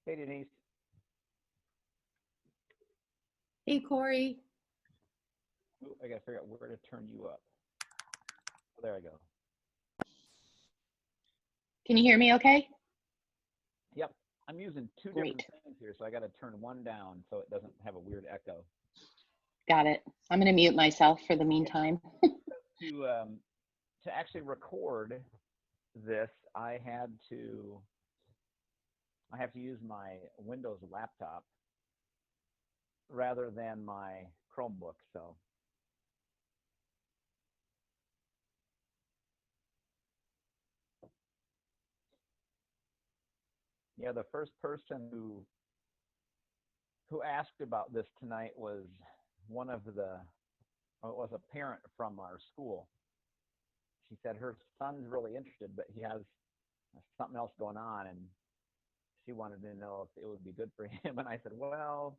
Hey, Denise. Hey, Corey. Ooh, I gotta figure out where to turn you up. Oh, there I go. Can you hear me okay? Yep. I'm using two different Great. things here, so I gotta turn one down so it doesn't have a weird echo. Got it. I'm going to mute myself for the Yeah. meantime. To actually record this, I have to use my Windows laptop rather than my Chromebook. So yeah, the first person who asked about this tonight was one of the well, it was a parent from our school. She said her son's really interested, but he has something else going on, and she wanted to know if it would be good for him. And I said, well,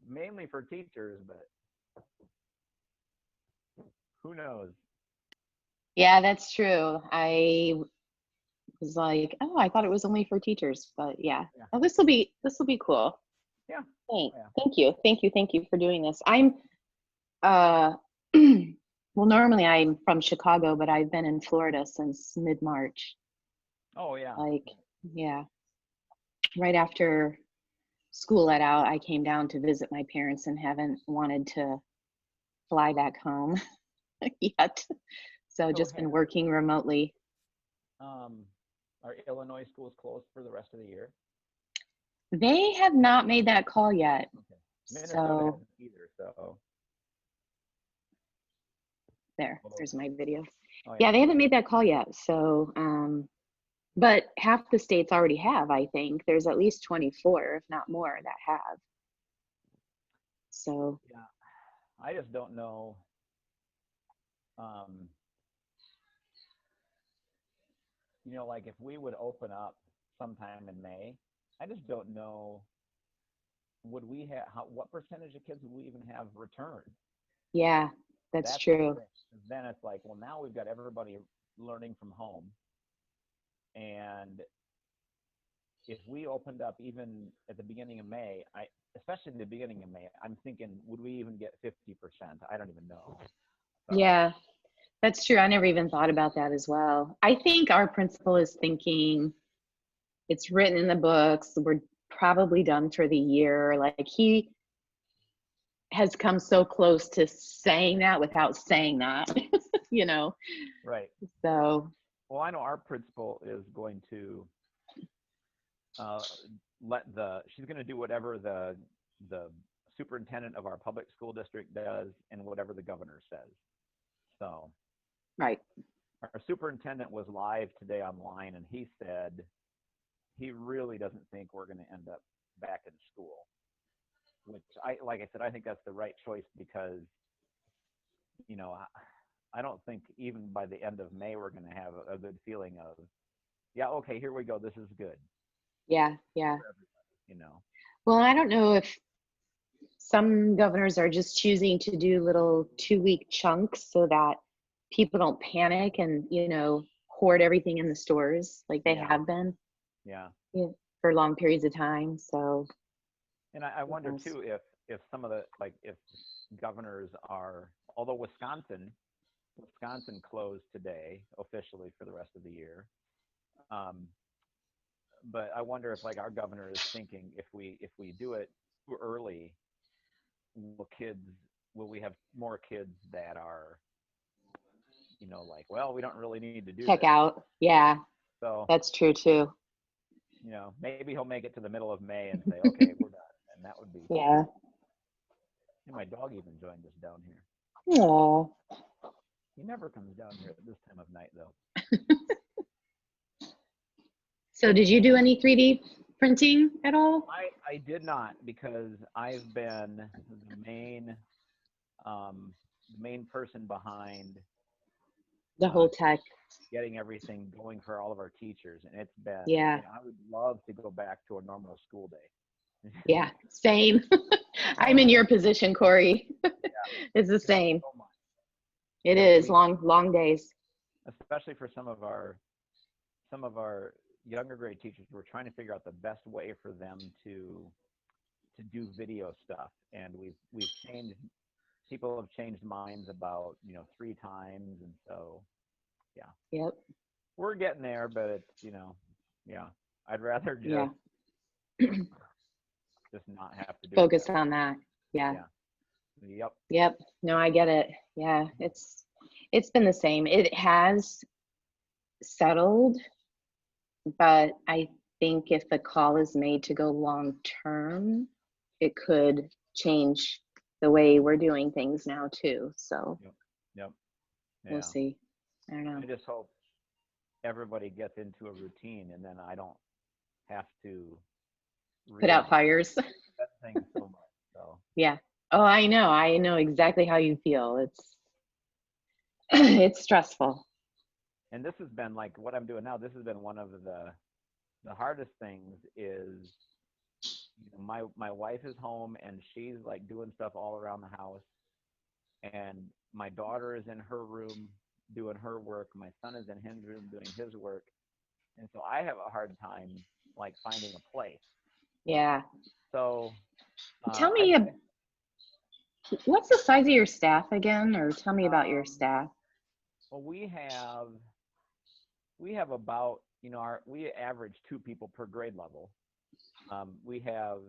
mainly for teachers, but who knows? Yeah, that's true. I was like, oh, I thought it was only for teachers, but yeah. Yeah, Oh, this will be cool. yeah, Thank, yeah. thank you for doing this. I'm uh well, normally I'm from Chicago, but I've been in Florida since mid-March. Oh, yeah. Like, yeah, right after school let out, I came down to visit my parents and haven't wanted to fly back home yet. So So, just been working remotely. um, are Illinois schools closed for the rest of the year? They have not made that call yet. Okay. Minnesota So hasn't either. So, there's my video. oh yeah. Yeah, they haven't made that call yet. So, but half the states already have, I think. There's at least 24, if not more, that have. So, Yeah. I just don't know. Um, like if we would open up sometime in May, I just don't know. Would we have what percentage of kids would we even have return? yeah, that's That's the true. thing. Then it's like, well, now we've got everybody learning from home, and if we opened up even at the beginning of May, especially at the beginning of May, I'm thinking, would we even get 50%? I don't even know. So Yeah, that's true. I never even thought about that as well. I think our principal is thinking it's written in the books. We're probably done for the year. Like he has come so close to saying that without saying that, you know. right. So, Well, I know our principal is going to uh, she's going to do whatever the superintendent of our public school district does and whatever the governor says. So right. our superintendent was live today online, and he said he really doesn't think we're going to end up back in school. Which like I said, I think that's the right choice because you know I don't think even by the end of May we're going to have a good feeling of yeah, okay, here we go, this is good Yeah, yeah. for everybody, Well, I don't know if some governors are just choosing to do little 2-week chunks so that people don't panic and, hoard everything in the stores like they Yeah, have been, yeah. for long periods of time. So, And I who wonder knows? too if some of the like if governors are although Wisconsin closed today officially for the rest of the year. Um, but I wonder if like our governor is thinking if we do it too early, will kids will we have more kids that are like, well, we don't really need to do Check this. out. Yeah, So that's true too. maybe he'll make it to the middle of May and say, okay, we're done, and that would be. Yeah. And my dog even joined us down here. Oh, He never comes down here at this time of night though. so did you do any 3D printing at all? I did not because I've been um, the main person behind The uh, whole tech. getting everything going for all of our teachers, and it's been Yeah. I would love to go back to a normal school day. Yeah. Same. I'm in Oh your position, Corey. yeah, It's the it's same. so much. It Because is we long, long days. especially for some of our younger grade teachers, we're trying to figure out the best way for them to do video stuff, and we've changed. People have changed minds about 3 times, and so yeah, Yep. we're getting there, but it's yeah, I'd rather Yeah. just not have to do it Focus that way. on that. Yeah. Yeah. Yep. Yep. No, I get it. Yeah. It's been the same. It has settled, but I think if the call is made to go long term, it could change the way we're doing things now too. So Yep. Yep. we'll Yeah. see. I don't know. I just hope everybody gets into a routine, and then I don't have to Put out reinvent fires. things so much. So Yeah. Oh, I know. I know exactly how you feel. It's it's stressful. and this has been like what I'm doing now. This has been one of the hardest things is my wife is home and she's like doing stuff all around the house, and my daughter is in her room doing her work. My son is in his room doing his work, and so I have a hard time like finding a place. Yeah. So Tell I've me, what's the size of your staff again, or tell me about your um, staff. well we have about we average 2 people per grade level. We have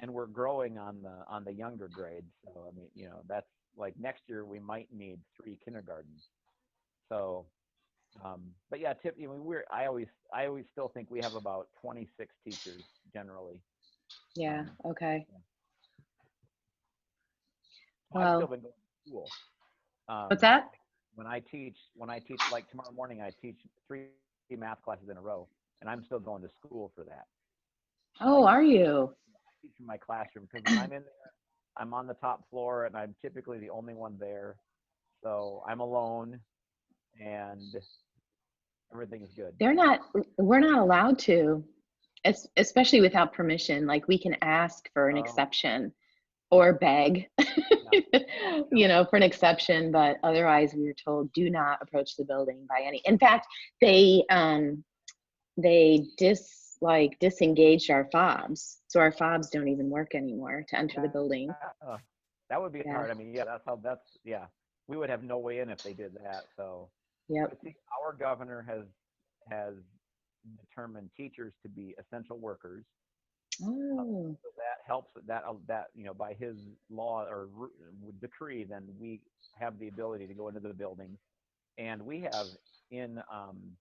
and we're growing on the younger grades. So I mean, that's like next year we might need 3 kindergartens. So, but yeah, I always still think we have about 26 teachers generally. Yeah. Um, Okay. yeah. So I've still Well, been going to school. what's Um, that? when I teach like tomorrow morning, I teach 3 math classes in a row, and I'm still going to school for that. And I Oh, are you? teach in my classroom because when I'm in there, I'm on the top floor and I'm typically the only one there. So I'm alone and everything's good. They're not, we're not allowed to, especially without permission. Like we can ask for an Oh, exception or beg, yeah. for an exception, but otherwise we were told do not approach the building by any. In fact, they disengaged our fobs, so our fobs don't even work anymore to enter the building. That would be Yeah. hard. I mean, yeah, yeah. We would have no way in if they did that. So, Yep. but see, our governor has determined teachers to be essential workers. Oh, So that helps by his law or decree, then we have the ability to go into the buildings, and we have in um,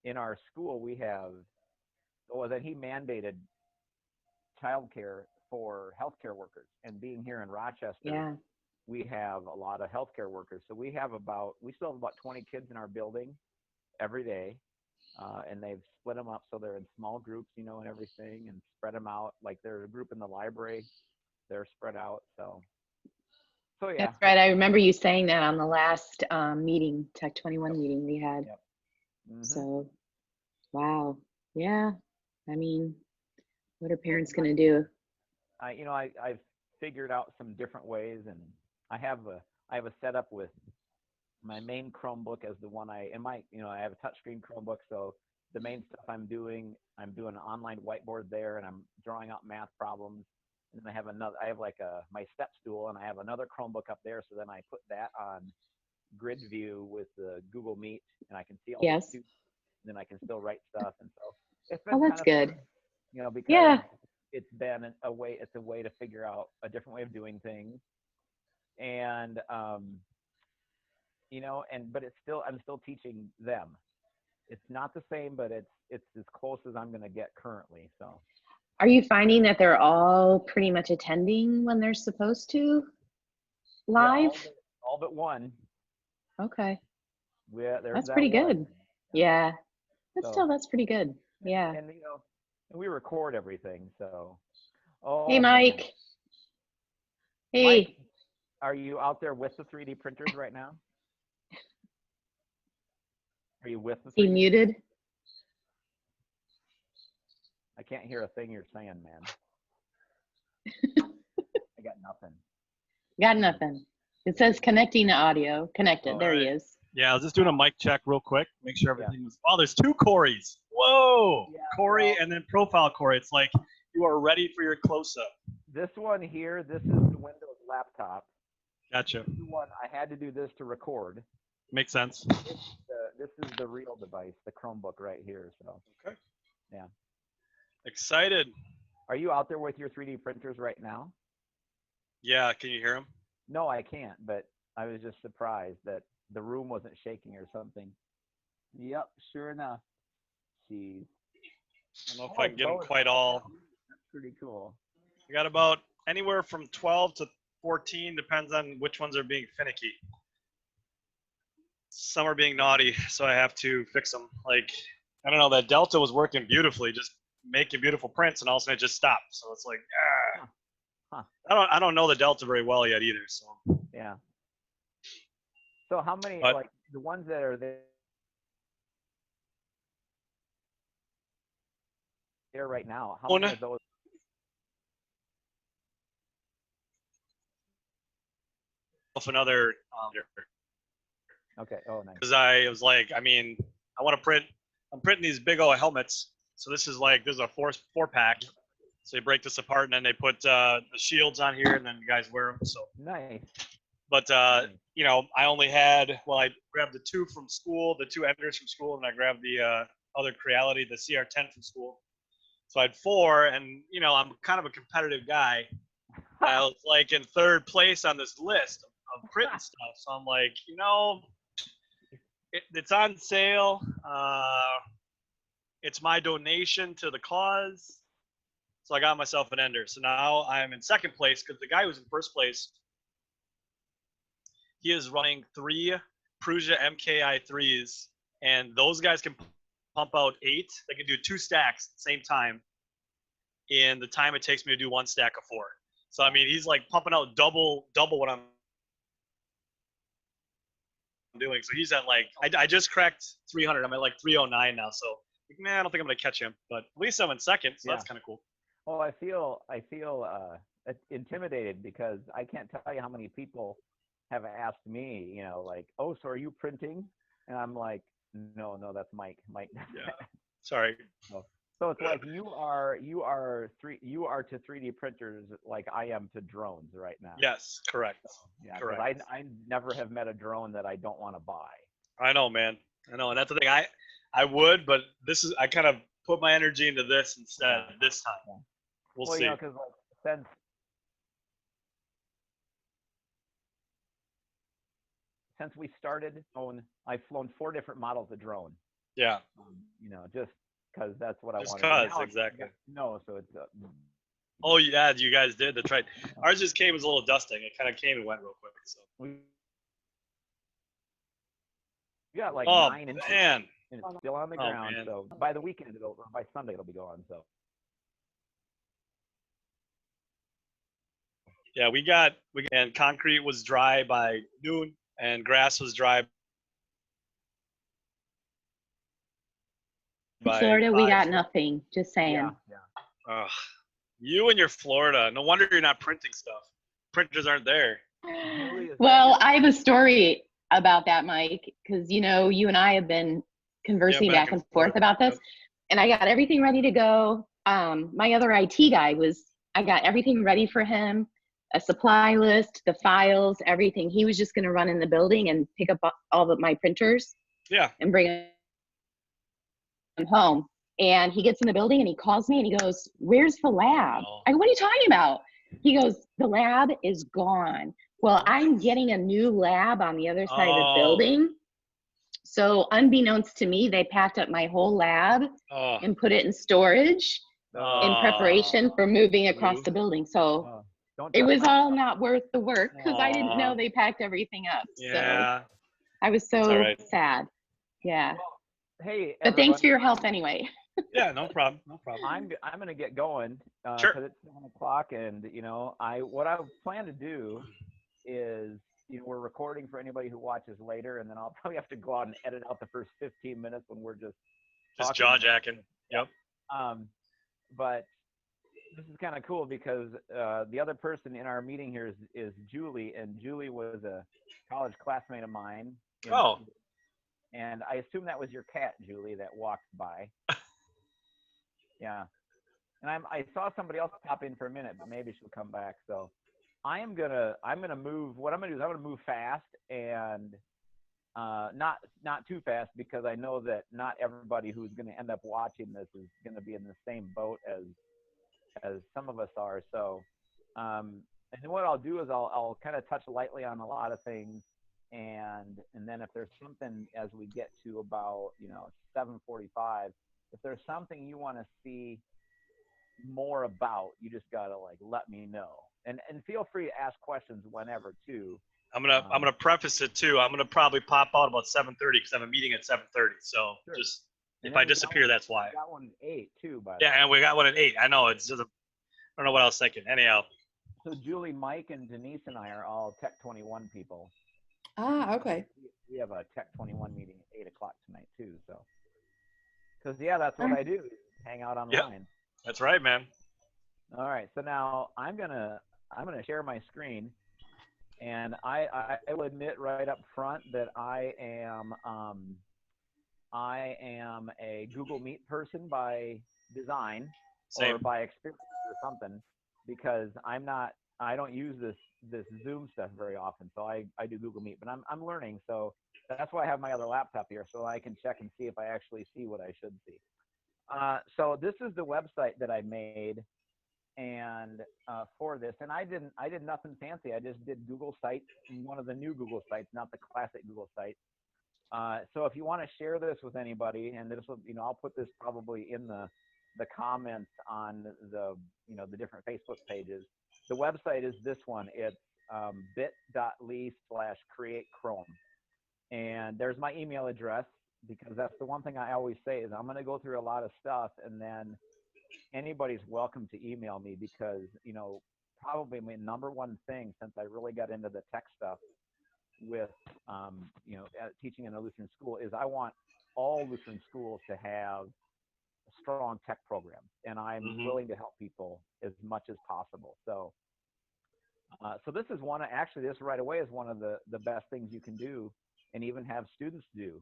in our school we have well that he mandated childcare for healthcare workers, and being here in Rochester, yeah. we have a lot of healthcare workers. So we still have about 20 kids in our building every day, and they've split them up so they're in small groups, and everything, and spread them out. Like there's a group in the library, they're spread out. So yeah. That's right. I remember you saying that on the last meeting, Tech 21 meeting we had. Yep. Hmm. So, wow. Yeah. I mean, what are And parents going to do? I've figured out some different ways, and I have a setup with my main Chromebook as the one I have a touchscreen Chromebook, so the main stuff I'm doing an online whiteboard there, and I'm drawing out math problems. And then I have like my step stool, and I have another Chromebook up there, so then I put that on grid view with the Google Meet, and I can see all the Yes. students, and then I can still write stuff. And so it's Oh, been that's kind of good. fun, because Yeah. it's been it's a way to figure out a different way of doing things. And but I'm still teaching them. It's not the same, but it's as close as I'm going to get currently. So Are you finding that they're all pretty much attending when they're supposed to yeah, live? all but one. Okay. There's That's that pretty one. good. Yeah. But So still, that's pretty good. Yeah. and we record everything. So Hey, oh man, Mike. Mike, Hey, are you out there with the 3D printers right now? Are you with the he 3D? muted. I can't hear a thing you're saying, man. I got nothing. Got nothing. It says connecting to audio. Connected. All There he right. is. Yeah, I was just doing a mic check real quick, make sure everything was. Oh, there's 2 Corys. Whoa, Yeah, Corey well, and then profile Corey. It's like you are ready for your close-up. this one here, this is the Windows laptop. Gotcha. This one, I had to do this to record. Makes sense. This is the real device, the Chromebook right here. So, Okay. yeah. Excited. Are you out there with your 3D printers right now? Yeah, can you hear him? No, I can't, but I was just surprised that the room wasn't shaking or something. Yep, sure enough. Jeez. I don't know if I can get them quite all. That's pretty cool. I got about anywhere from 12 to 14, depends on which ones are being finicky. Some are being naughty, so I have to fix them. Like, I don't know, that Delta was working beautifully, just making beautiful prints, and all of a sudden it just stopped. So it's like, Huh. I don't know the Delta very well yet either. So Yeah. So how many, But- like the ones that are there right now, how many of those? another. Okay. Oh, nice. Because I was like, I mean, I want to print. I'm printing these big old helmets. So this is a 4-pack. So they break this apart and then they put the shields on here and then you guys wear them. So, Nice. but Nice. you know, I only had I grabbed the 2 from school, the 2 Enders from school, and I grabbed the other Creality, the CR10 from school. So I had 4, and you know, I'm kind of a competitive guy. I was like in 3rd place on this list of printing stuff. So I'm like, you know, it's on sale. It's my donation to the cause. So I got myself an Ender. So now I'm in 2nd place because the guy who was in 1st place, he is running 3 Prusa MKI 3s, and those guys can pump out 8. They can do 2 stacks at the same time in the time it takes me to do 1 stack of 4. So I mean, he's like pumping out double what I'm doing. So he's at like, I just cracked 300. I'm at like 309 now. So man, I don't think I'm gonna catch him, but at least I'm in 2nd. So that's kind of cool. Well, I feel intimidated because I can't tell you how many people have asked me, you know, like, oh, so are you printing? And I'm like, no, that's Mike. Yeah. Sorry. So it's like you are to 3D printers like I am to drones right now. Yes, correct. So, yeah, correct. I never have met a drone that I don't want to buy. I know, man. I know, and that's the thing. I would, but I kind of put my energy into this instead this time. Yeah. We'll Well, see. you know, because like, since we started, I've flown 4 different models of drone. Yeah. You know, just because that's what Just I wanted. cause, exactly. No, so it's. Oh yeah, you guys did. That's right. Ours just came as a little dusting. It kind of came and went real quick. So. We got like Oh 9 inches, man. and it's still on the ground. Man. So by the weekend, by Sunday, it'll be gone. So. Yeah, and concrete was dry by noon, and grass was dry. By Florida, we 5. got nothing. Just saying. Yeah. Ugh. You and your Florida. No wonder you're not printing stuff. Printers aren't there. Well, I have a story about that, Mike, because you know you and I have been conversing back and forth about this, and I got everything ready to go. My other IT guy I got everything ready for him, a supply list, the files, everything. He was just going to run in the building and pick up all of my printers, and bring them home. And he gets in the building and he calls me and he goes, "Where's the lab?" I go, "What are you talking about?" He goes, "The lab is gone." Well, I'm getting a new lab on the other side of the building. So unbeknownst to me, they packed up my whole lab and put it in storage in preparation for moving across the building. So it was all not worth the work because I didn't know they packed everything up. Yeah. So I was so sad. Yeah. Well, hey, but thanks for your help anyway. Yeah, no problem. I'm gonna get going sure. Because it's 7:00, and you know, what I plan to do is, you know, we're recording for anybody who watches later, and then I'll probably have to go out and edit out the first 15 minutes when we're just jaw jacking. Yep. But this is kind of cool because the other person in our meeting here is Julie, and Julie was a college classmate of mine And I assume that was your cat, Julie, that walked by. Yeah. And I saw somebody else pop in for a minute, but maybe she'll come back. So I'm gonna move. What I'm gonna do is I'm gonna move fast and not too fast, because I know that not everybody who's gonna end up watching this is gonna be in the same boat as some of us are. So and then what I'll do is I'll kind of touch lightly on a lot of things, and then if there's something as we get to about 7:45, if there's something you want to see more about, you just gotta like let me know, and feel free to ask questions whenever too. I'm gonna preface it too. I'm gonna probably pop out about 7:30 because I have a meeting at 7:30. So Sure. just And if then I disappear, that's why. we got one at 8 too, by the Yeah, way. and we got one at 8. I know it's just I don't know what I was thinking. Anyhow, So Julie, Mike, and Denise and I are all Tech 21 people. Ah, okay. We have a Tech 21 meeting at 8 o'clock tonight too. So, because that's what I do, hang out online. that's right, man. All right. So now I'm gonna share my screen, and I will admit right up front that I am a Google Meet person by design Same. or by experience or something, because I don't use this Zoom stuff very often. So I do Google Meet, but I'm learning. So that's why I have my other laptop here, so I can check and see if I actually see what I should see. So this is the website that I made, and for this, and I did nothing fancy. I just did Google Sites, one of the new Google Sites, not the classic Google site. So if you want to share this with anybody, and this will, I'll put this probably in the comments on the different Facebook pages. The website is this one. It's bit.ly/create Chrome, and there's my email address, because that's the one thing I always say is I'm going to go through a lot of stuff, and then anybody's welcome to email me, because probably my number one thing since I really got into the tech stuff with teaching in a Lutheran school is I want all Lutheran schools to have a strong tech program, and I'm willing to help people as much as possible. So so this is this right away is one of the best things you can do, and even have students do,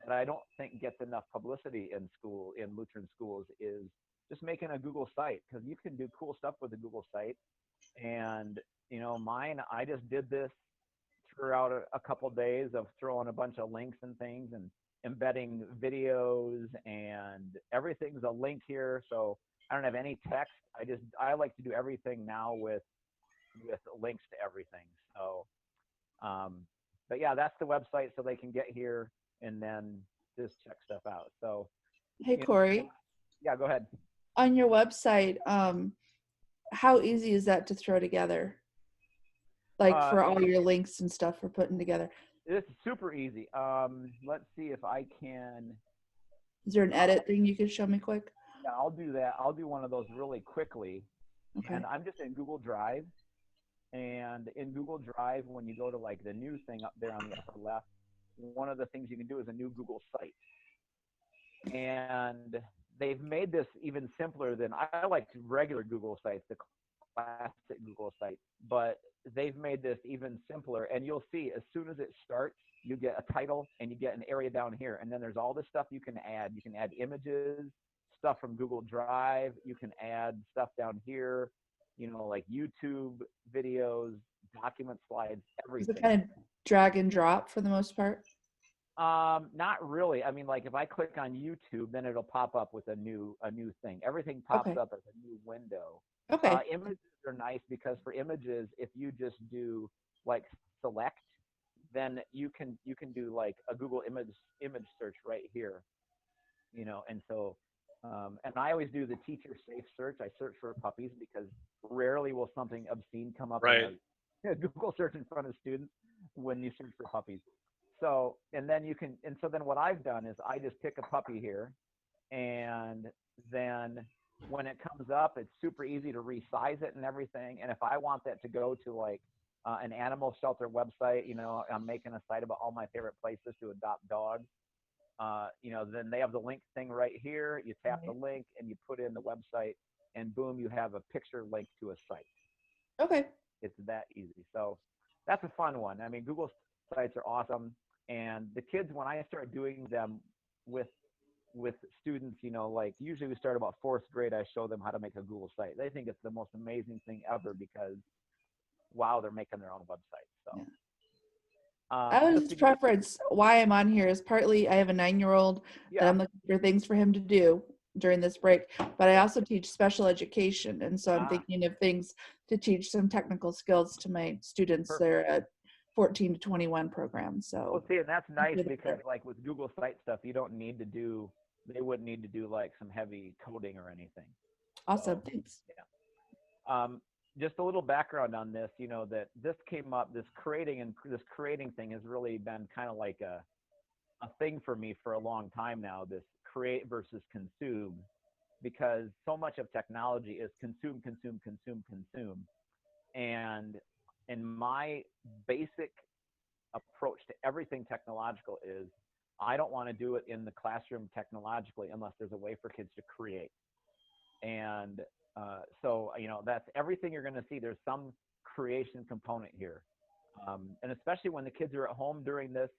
that I don't think gets enough publicity in Lutheran schools, is just making a Google site, because you can do cool stuff with a Google site. And mine, I just did this throughout a couple of days of throwing a bunch of links and things, and embedding videos, and everything's a link here. So I don't have any text. I like to do everything now with links to everything. So but yeah, that's the website, so they can get here and then just check stuff out. So Hey, Corey, yeah, go ahead. on your website, how easy is that to throw together? Like for all your links and stuff for putting together? It's super easy. Let's see if I can. Is there an edit thing you can show me quick? Yeah, I'll do that. I'll do one of those really quickly. Okay. And I'm just in Google Drive. And in Google Drive, when you go to like the new thing up there on the upper left, one of the things you can do is a new Google site. And they've made this even simpler than I like regular Google sites, the classic Google site, but they've made this even simpler. And you'll see as soon as it starts, you get a title and you get an area down here. And then there's all this stuff you can add. You can add images, stuff from Google Drive. You can add stuff down here, like YouTube videos, document slides, everything. Is it kind of drag and drop for the most part? Not really. I mean, like if I click on YouTube, then it'll pop up with a new thing. Everything pops up as a new window. Okay. Images are nice, because for images, if you just do like select, then you can do like a Google image search right here, and so and I always do the teacher safe search. I search for puppies, because rarely will something obscene come up in a Google search in front of students when you search for puppies. So, and then then what I've done is I just pick a puppy here, and then when it comes up, it's super easy to resize it and everything. And if I want that to go to like an animal shelter website, I'm making a site about all my favorite places to adopt dogs. Then they have the link thing right here. You tap the link and you put in the website, and boom, you have a picture link to a site. Okay. It's that easy. So that's a fun one. I mean, Google sites are awesome. And the kids, when I start doing them with students, you know, like usually we start about 4th grade, I show them how to make a Google site. They think it's the most amazing thing ever because, wow, they're making their own website. So. Yeah. I would just preference why I'm on here is partly I have a 9-year-old that I'm looking for things for him to do during this break, but I also teach special education. And so I'm thinking of things to teach some technical skills to my students. Perfect. They're at 14 to 21 programs. So well, see, and that's nice because like with Google Site stuff, you don't need to do, they wouldn't need to do like some heavy coding or anything. Awesome. So, thanks. Yeah. Just a little background on this, you know, that this came up, this creating thing has really been kind of like a thing for me for a long time now, this create versus consume, because so much of technology is consume. And in my basic approach to everything technological is I don't want to do it in the classroom technologically unless there's a way for kids to create. And so, you know, that's everything you're going to see. There's some creation component here. And especially when the kids are at home during this,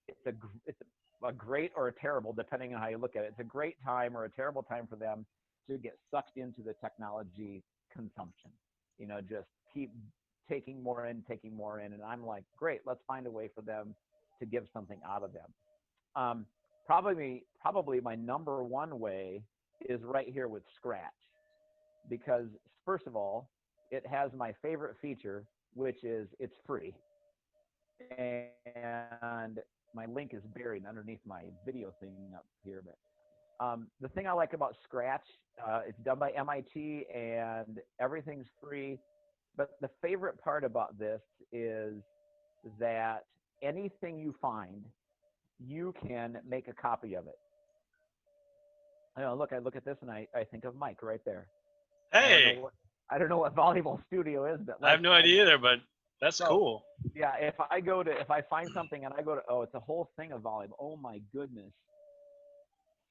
it's a great or a terrible, depending on how you look at it. It's a great time or a terrible time for them to get sucked into the technology consumption. You know, just keep taking more in. And I'm like, great, let's find a way for them to give something out of them. Probably my number one way is right here with Scratch. Because first of all, it has my favorite feature, which is it's free. And my link is buried underneath my video thing up here. But the thing I like about Scratch, it's done by MIT and everything's free. But the favorite part about this is that anything you find, you can make a copy of it. You know, look, I look at this and I think of Mike right there. Hey, I don't know what Volleyball Studio is, but I have no idea either, but that's cool. Yeah, if I find something and I go to, oh, it's a whole thing of volleyball. Oh my goodness.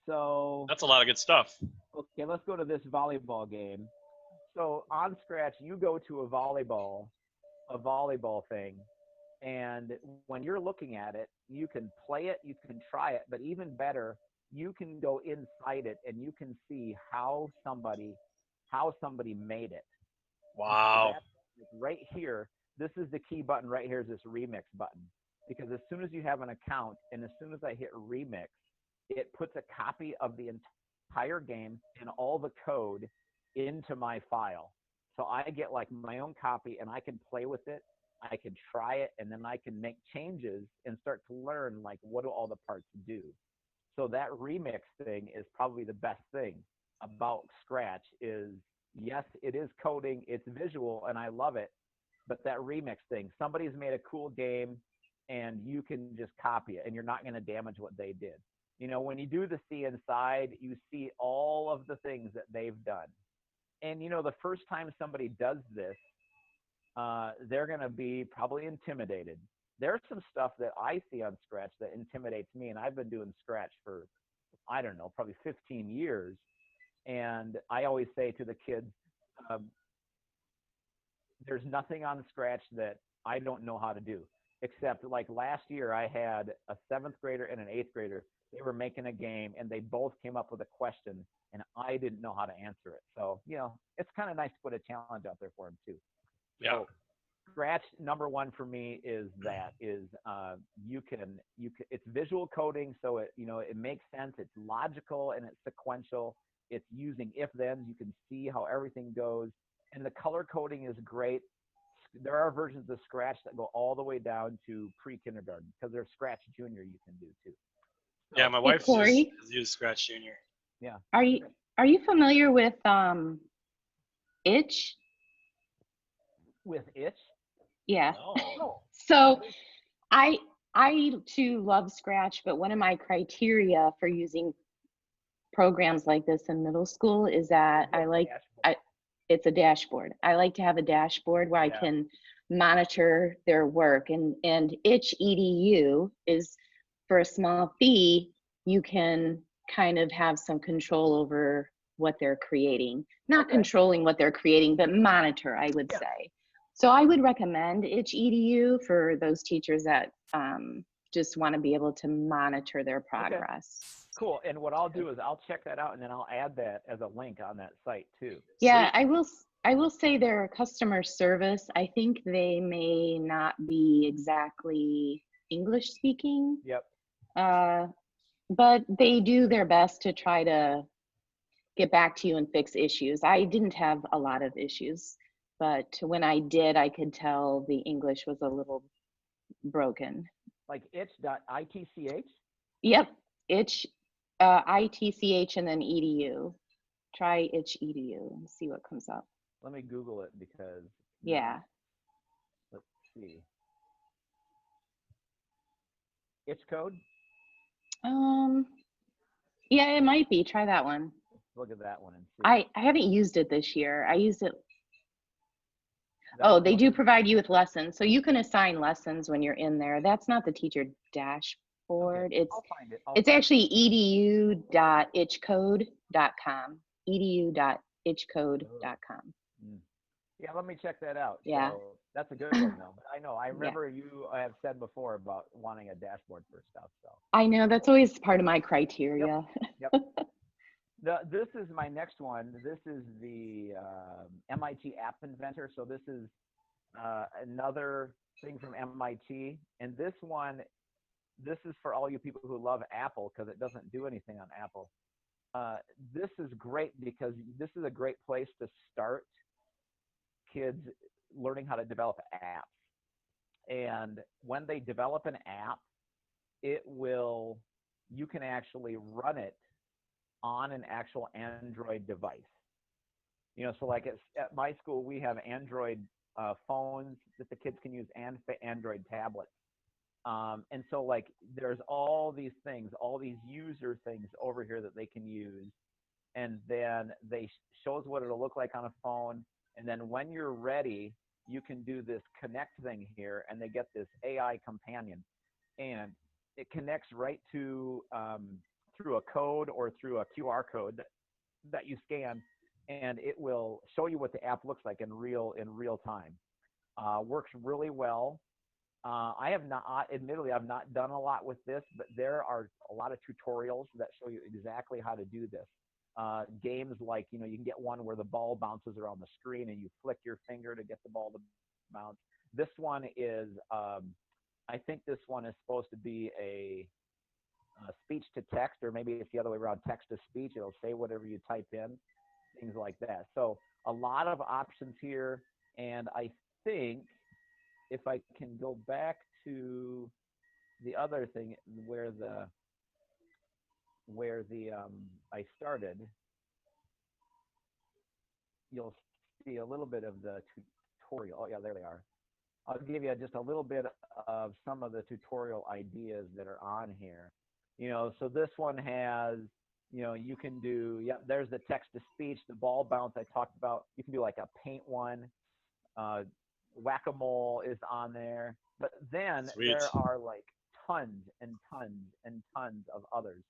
So that's a lot of good stuff. Okay, let's go to this volleyball game. So on Scratch, you go to a volleyball thing, and when you're looking at it, you can play it, you can try it, but even better, you can go inside it and you can see how somebody made it. Wow. So right here, this is the key button right here is this remix button. Because as soon as you have an account and as soon as I hit remix, it puts a copy of the entire game and all the code into my file. So I get like my own copy and I can play with it. I can try it and then I can make changes and start to learn like what do all the parts do. So that remix thing is probably the best thing about Scratch is, yes, it is coding, it's visual, and I love it, but that remix thing, somebody's made a cool game and you can just copy it and you're not going to damage what they did. You know, when you do the see inside, you see all of the things that they've done. And, you know, the first time somebody does this, they're going to be probably intimidated. There's some stuff that I see on Scratch that intimidates me, and I've been doing Scratch for, I don't know, probably 15 years. And I always say to the kids, there's nothing on Scratch that I don't know how to do, except like last year I had a 7th grader and an 8th grader. They were making a game, and they both came up with a question, and I didn't know how to answer it. So, you know, it's kind of nice to put a challenge out there for them too. Yeah. So, Scratch number one for me is you can it's visual coding, so it, you know, it makes sense, it's logical and it's sequential, it's using if then, you can see how everything goes, and the color coding is great. There are versions of Scratch that go all the way down to pre-kindergarten because there's Scratch Junior you can do too. So, yeah, my wife has used Scratch Junior. Yeah. Are you familiar with Itch? With Itch? Yeah. Oh. So I too love Scratch, but one of my criteria for using programs like this in middle school is that it's a dashboard. I like to have a dashboard where I can monitor their work, and Itch EDU is for a small fee, you can kind of have some control over what they're creating. Not controlling what they're creating, but monitor, I would say. So I would recommend Itch EDU for those teachers that just want to be able to monitor their progress. Okay. Cool. And what I'll do is I'll check that out, and then I'll add that as a link on that site too. Yeah, I will say their customer service, I think they may not be exactly English speaking. Yep. But they do their best to try to get back to you and fix issues. I didn't have a lot of issues, but when I did, I could tell the English was a little broken. Like itch.itch? Yep, itch, ITCH and then edu. Try itch edu and see what comes up. Let me Google it because. Yeah. Let's see. Itch code? Yeah, it might be. Try that one. Look at that one and see. I haven't used it this year. I used it. Oh, they do provide you with lessons. So you can assign lessons when you're in there. That's not the teacher dashboard. Okay. I'll find it. It's actually edu.itchcode.com. edu.itchcode.com. Yeah, let me check that out. Yeah. So that's a good one though. But I know. I remember you have said before about wanting a dashboard for stuff. So I know that's always part of my criteria. Yep. This is my next one. This is the MIT App Inventor. So this is another thing from MIT. And this one, this is for all you people who love Apple because it doesn't do anything on Apple. This is great because this is a great place to start kids learning how to develop apps. And when they develop an app, you can actually run it on an actual Android device. You know, so like at my school, we have Android phones that the kids can use and Android tablets. And so like there's all these things, all these user things over here that they can use. And then they shows what it'll look like on a phone. And then when you're ready, you can do this connect thing here, and they get this AI companion. And it connects right to through a code or through a QR code that you scan, and it will show you what the app looks like in real time. Works really well. I have not, admittedly, I've not done a lot with this, but there are a lot of tutorials that show you exactly how to do this. Games like, you know, you can get one where the ball bounces around the screen and you flick your finger to get the ball to bounce. This one is, I think this one is supposed to be a speech to text, or maybe it's the other way around, text to speech. It'll say whatever you type in, things like that. So a lot of options here. And I think if I can go back to the other thing where I started, you'll see a little bit of the tutorial. Oh yeah, there they are. I'll give you just a little bit of some of the tutorial ideas that are on here. You know, so this one has, you know, you can do, yeah, there's the text to speech, the ball bounce I talked about. You can do like a paint one. Whack-a-mole is on there. But then there are like tons and tons and tons of others.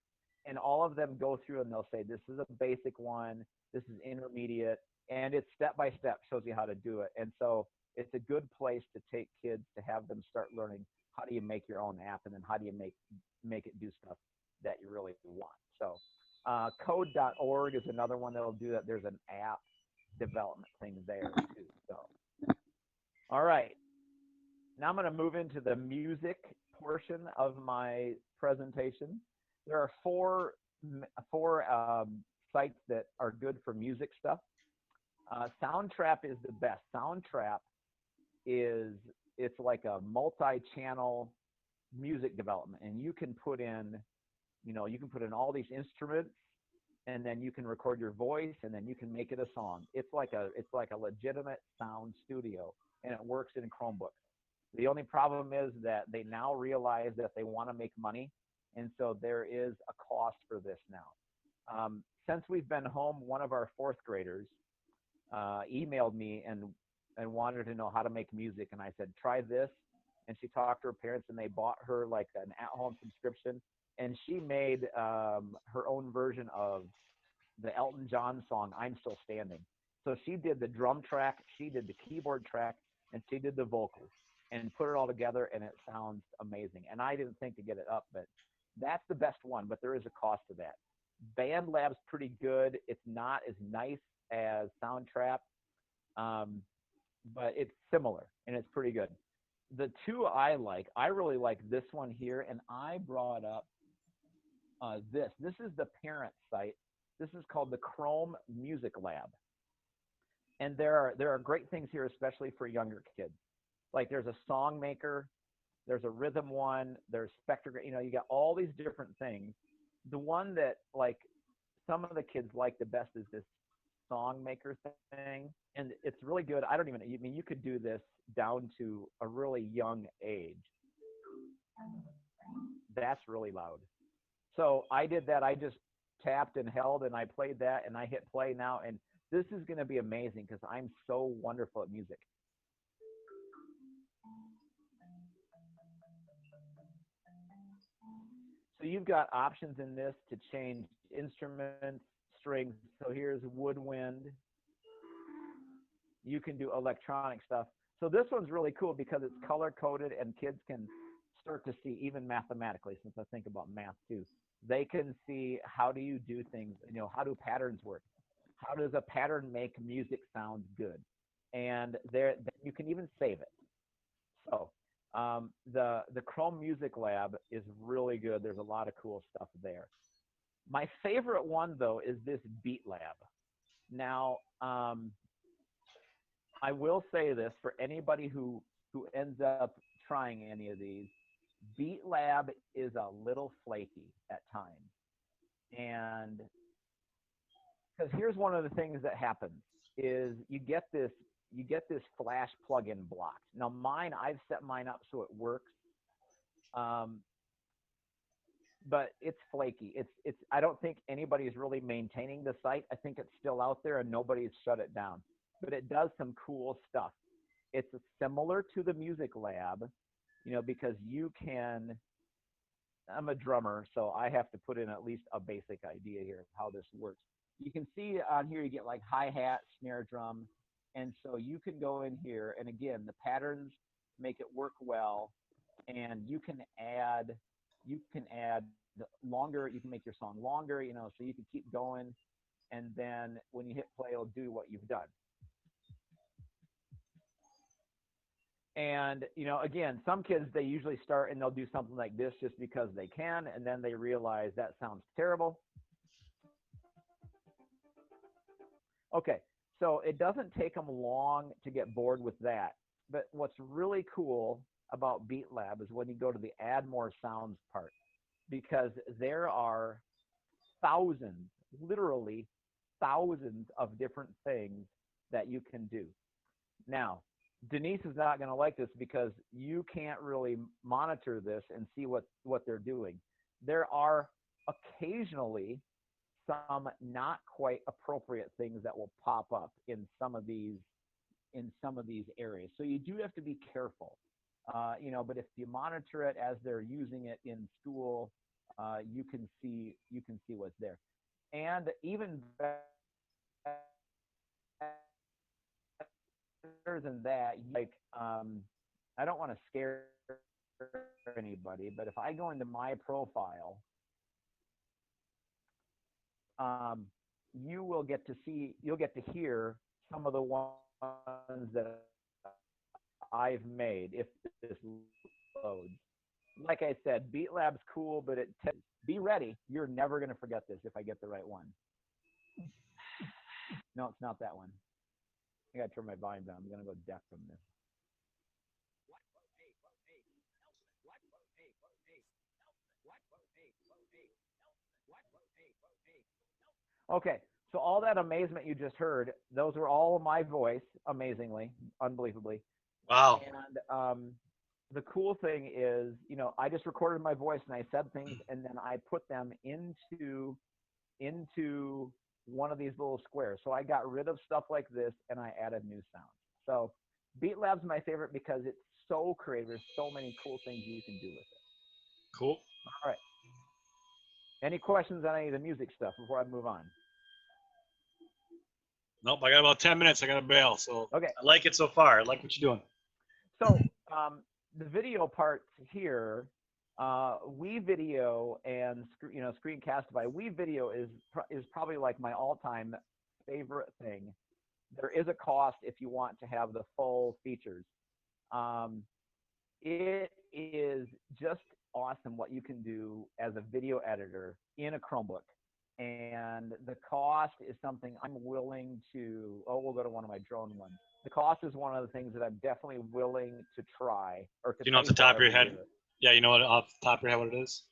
And all of them go through and they'll say, this is a basic one, this is intermediate, and it's step-by-step, shows you how to do it. And so it's a good place to take kids to have them start learning how do you make your own app, and then how do you make it do stuff that you really want. So code.org is another one that'll do that. There's an app development thing there too. So, all right. Now I'm going to move into the music portion of my presentation. There are four sites that are good for music stuff. Soundtrap is the best. Soundtrap it's like a multi-channel music development, and you can put in, you know, you can put in all these instruments, and then you can record your voice, and then you can make it a song. It's like a legitimate sound studio, and it works in Chromebooks. The only problem is that they now realize that they want to make money, and so there is a cost for this now. Since we've been home, one of our fourth graders emailed me and wanted to know how to make music, and I said, try this. And she talked to her parents, and they bought her like an at-home subscription, and she made her own version of the Elton John song, I'm Still Standing. So she did the drum track, she did the keyboard track, and she did the vocals. and put it all together, and it sounds amazing. And I didn't think to get it up, but that's the best one, but there is a cost to that. BandLab's pretty good. It's not as nice as Soundtrap, but it's similar, and it's pretty good. The two I really like this one here, and I brought up this. This is the parent site. This is called the Chrome Music Lab. And there are great things here, especially for younger kids. Like there's a song maker, there's a rhythm one, there's spectrograph, you got all these different things. The one that like some of the kids like the best is this song maker thing. And it's really good. You could do this down to a really young age. That's really loud. So I did that. I just tapped and held and I played that and I hit play now. And this is going to be amazing because I'm so wonderful at music. So you've got options in this to change instruments, strings. So here's woodwind. You can do electronic stuff. So this one's really cool because it's color coded and kids can start to see, even mathematically, since I think about math too, they can see how do you do things, how do patterns work? How does a pattern make music sound good? And there you can even save it. So the Chrome Music Lab is really good. There's a lot of cool stuff there. My favorite one though is this Beat Lab. Now, I will say this for anybody who ends up trying any of these, Beat Lab is a little flaky at times. And because here's one of the things that happens is you get this Flash plugin blocked. Now I've set mine up so it works. But it's flaky. I don't think anybody's really maintaining the site. I think it's still out there and nobody's shut it down. But it does some cool stuff. It's similar to the Music Lab, because you can, I'm a drummer, so I have to put in at least a basic idea here of how this works. You can see on here, you get like hi-hat, snare drum. And so you can go in here, and again, the patterns make it work well. And you can add longer, you can make your song longer, so you can keep going. And then when you hit play, it'll do what you've done. And, again, some kids, they usually start and they'll do something like this just because they can. And then they realize that sounds terrible. Okay. So it doesn't take them long to get bored with that. But what's really cool about Beat Lab is when you go to the add more sounds part, because there are thousands, literally thousands of different things that you can do. Now, Denise is not going to like this because you can't really monitor this and see what they're doing. There are occasionally some not quite appropriate things that will pop up in some of these areas. So you do have to be careful, but if you monitor it as they're using it in school, you can see what's there. And even better than that, I don't want to scare anybody, but if I go into my profile, you'll get to hear some of the ones that I've made if this loads. Like I said, Beat Lab's cool, but be ready. You're never going to forget this if I get the right one. No, it's not that one. I got to turn my volume down. I'm going to go deaf from this. Okay, so all that amazement you just heard, those were all my voice, amazingly, unbelievably. Wow. And the cool thing is, I just recorded my voice and I said things, and then I put them into one of these little squares. So I got rid of stuff like this and I added new sounds. So Beat Lab's my favorite because it's so creative. There's so many cool things you can do with it. Cool. All right. Any questions on any of the music stuff before I move on? Nope, I got about 10 minutes. I got to bail. So okay. I like it so far. I like what you're doing. So the video parts here, WeVideo and Screencastify. WeVideo is probably like my all-time favorite thing. There is a cost if you want to have the full features. It is just awesome what you can do as a video editor in a Chromebook. And the cost is something I'm willing to, we'll go to one of my drone ones. The cost is one of the things that I'm definitely willing to try. Or to Do you know off the top of your head? Year. Yeah, you know what off the top of your head what it is?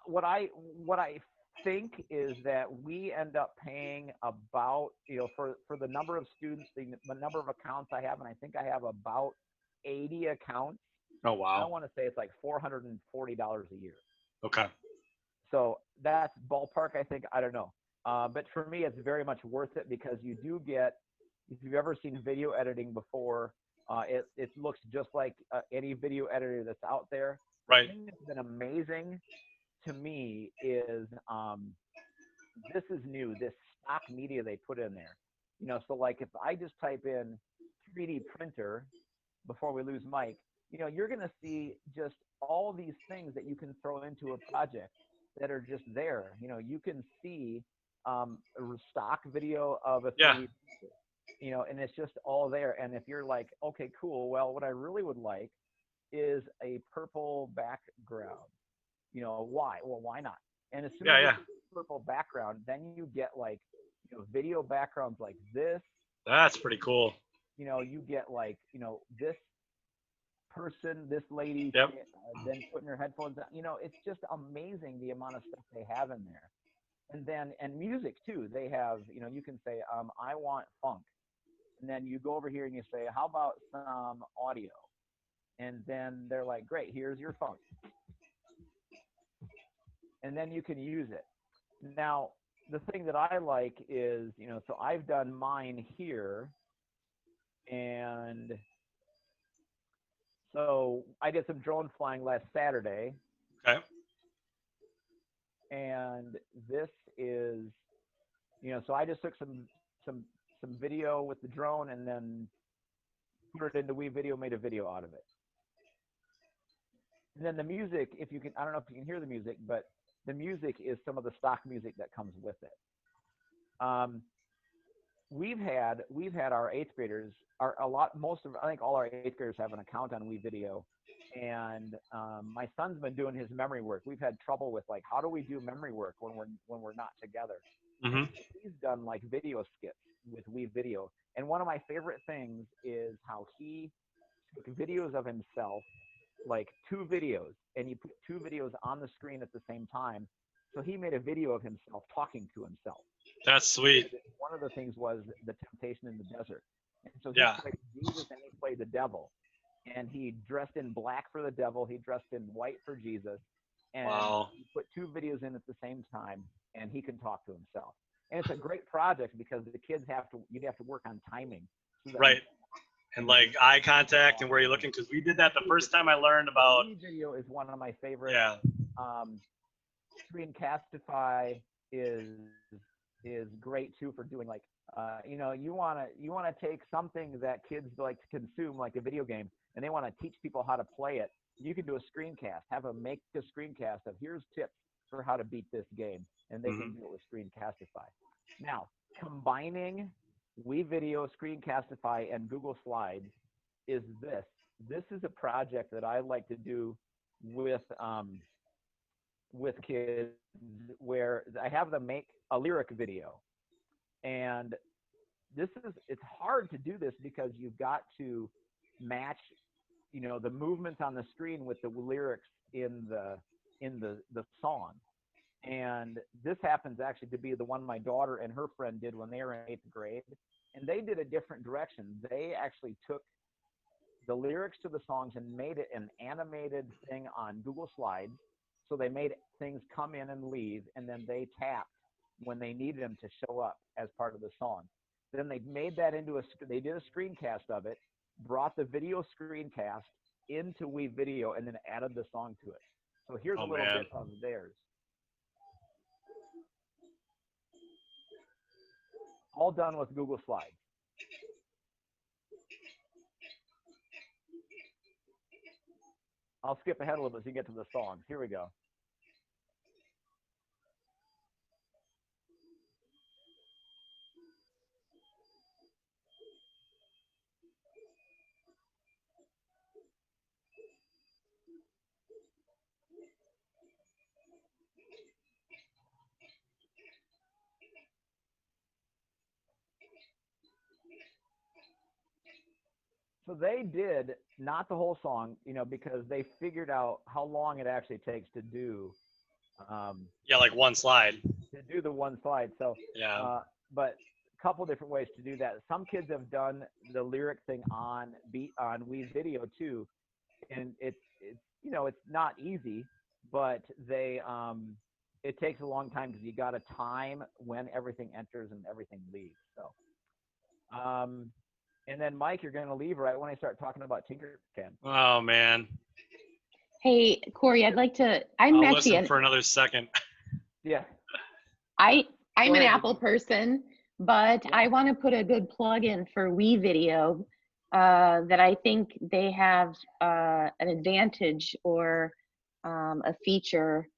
What I think is that we end up paying about, for the number of students, the number of accounts I have, and I think I have about 80 accounts. Oh, wow. I want to say it's like $440 a year. Okay. So that's ballpark, I think. I don't know. But for me, it's very much worth it because you do get, if you've ever seen video editing before, it looks just like any video editor that's out there. Right. The thing that's been amazing to me is this is new, this stock media they put in there. So like if I just type in 3D printer before we lose Mike, you're going to see just all these things that you can throw into a project that are just there. You can see a stock video of a 3D printer, and it's just all there. And if you're like, okay, cool. Well, what I really would like is a purple background. Why? Well, why not? And as soon as you see purple background, then you get like, video backgrounds like this. That's pretty cool. You get like, this person, this lady, then putting her headphones on. It's just amazing the amount of stuff they have in there. And music too. They have, you can say, I want funk. And then you go over here and you say, how about some audio? And then they're like, great, here's your funk. And then you can use it. Now, the thing that I like is, so I've done mine here. And so I did some drone flying last Saturday. Okay. And this is, so I just took some video with the drone and then put it into WeVideo, made a video out of it. And then the music, if you can, I don't know if you can hear the music, but the music is some of the stock music that comes with it. We've had our eighth graders, I think all our eighth graders have an account on WeVideo. And my son's been doing his memory work. We've had trouble with like, how do we do memory work when we're not together? Mm-hmm. He's done like video skits with WeVideo. And one of my favorite things is how he took videos of himself, like 2 videos, and you put 2 videos on the screen at the same time. So he made a video of himself talking to himself. That's sweet. One of the things was the temptation in the desert. And so he played Jesus and he played the devil. And he dressed in black for the devil. He dressed in white for Jesus. And he put 2 videos in at the same time, and he can talk to himself. And it's a great project because the kids you have to work on timing. So right. And like eye contact and where you're looking, because we did that the first time I learned about. Video is one of my favorites. Yeah. Screencastify is great too for doing like you want to take something that kids like to consume, like a video game, and they want to teach people how to play it. You can do a screencast, make a screencast of here's tips for how to beat this game, and they can do it with Screencastify. Now, combining WeVideo, Screencastify, and Google Slides is this. This is a project that I like to do with kids where I have them make a lyric video. And it's hard to do this because you've got to match, the movements on the screen with the lyrics in the song. And this happens actually to be the one my daughter and her friend did when they were in 8th grade. And they did a different direction. They actually took the lyrics to the songs and made it an animated thing on Google Slides. So they made things come in and leave, and then they tapped when they needed them to show up as part of the song. Then they made that they did a screencast of it, brought the video screencast into WeVideo, and then added the song to it. So here's a little bit of theirs. All done with Google Slides. I'll skip ahead a little bit so you get to the songs. Here we go. So they did not the whole song, because they figured out how long it actually takes to do. Yeah, like one slide. To do the one slide. So Yeah. But a couple different ways to do that. Some kids have done the lyric thing on Wii Video too, and it's not easy, but it takes a long time because you got to time when everything enters and everything leaves. So and then Mike, you're going to leave right when I start talking about Tinkercad. Oh man. Hey, Corey, I'd like to. I'm I'll actually listen for another second. Yeah. I'm Go an ahead, Apple person, but Yeah. I want to put a good plug in for Wii Video that I think they have an advantage or a feature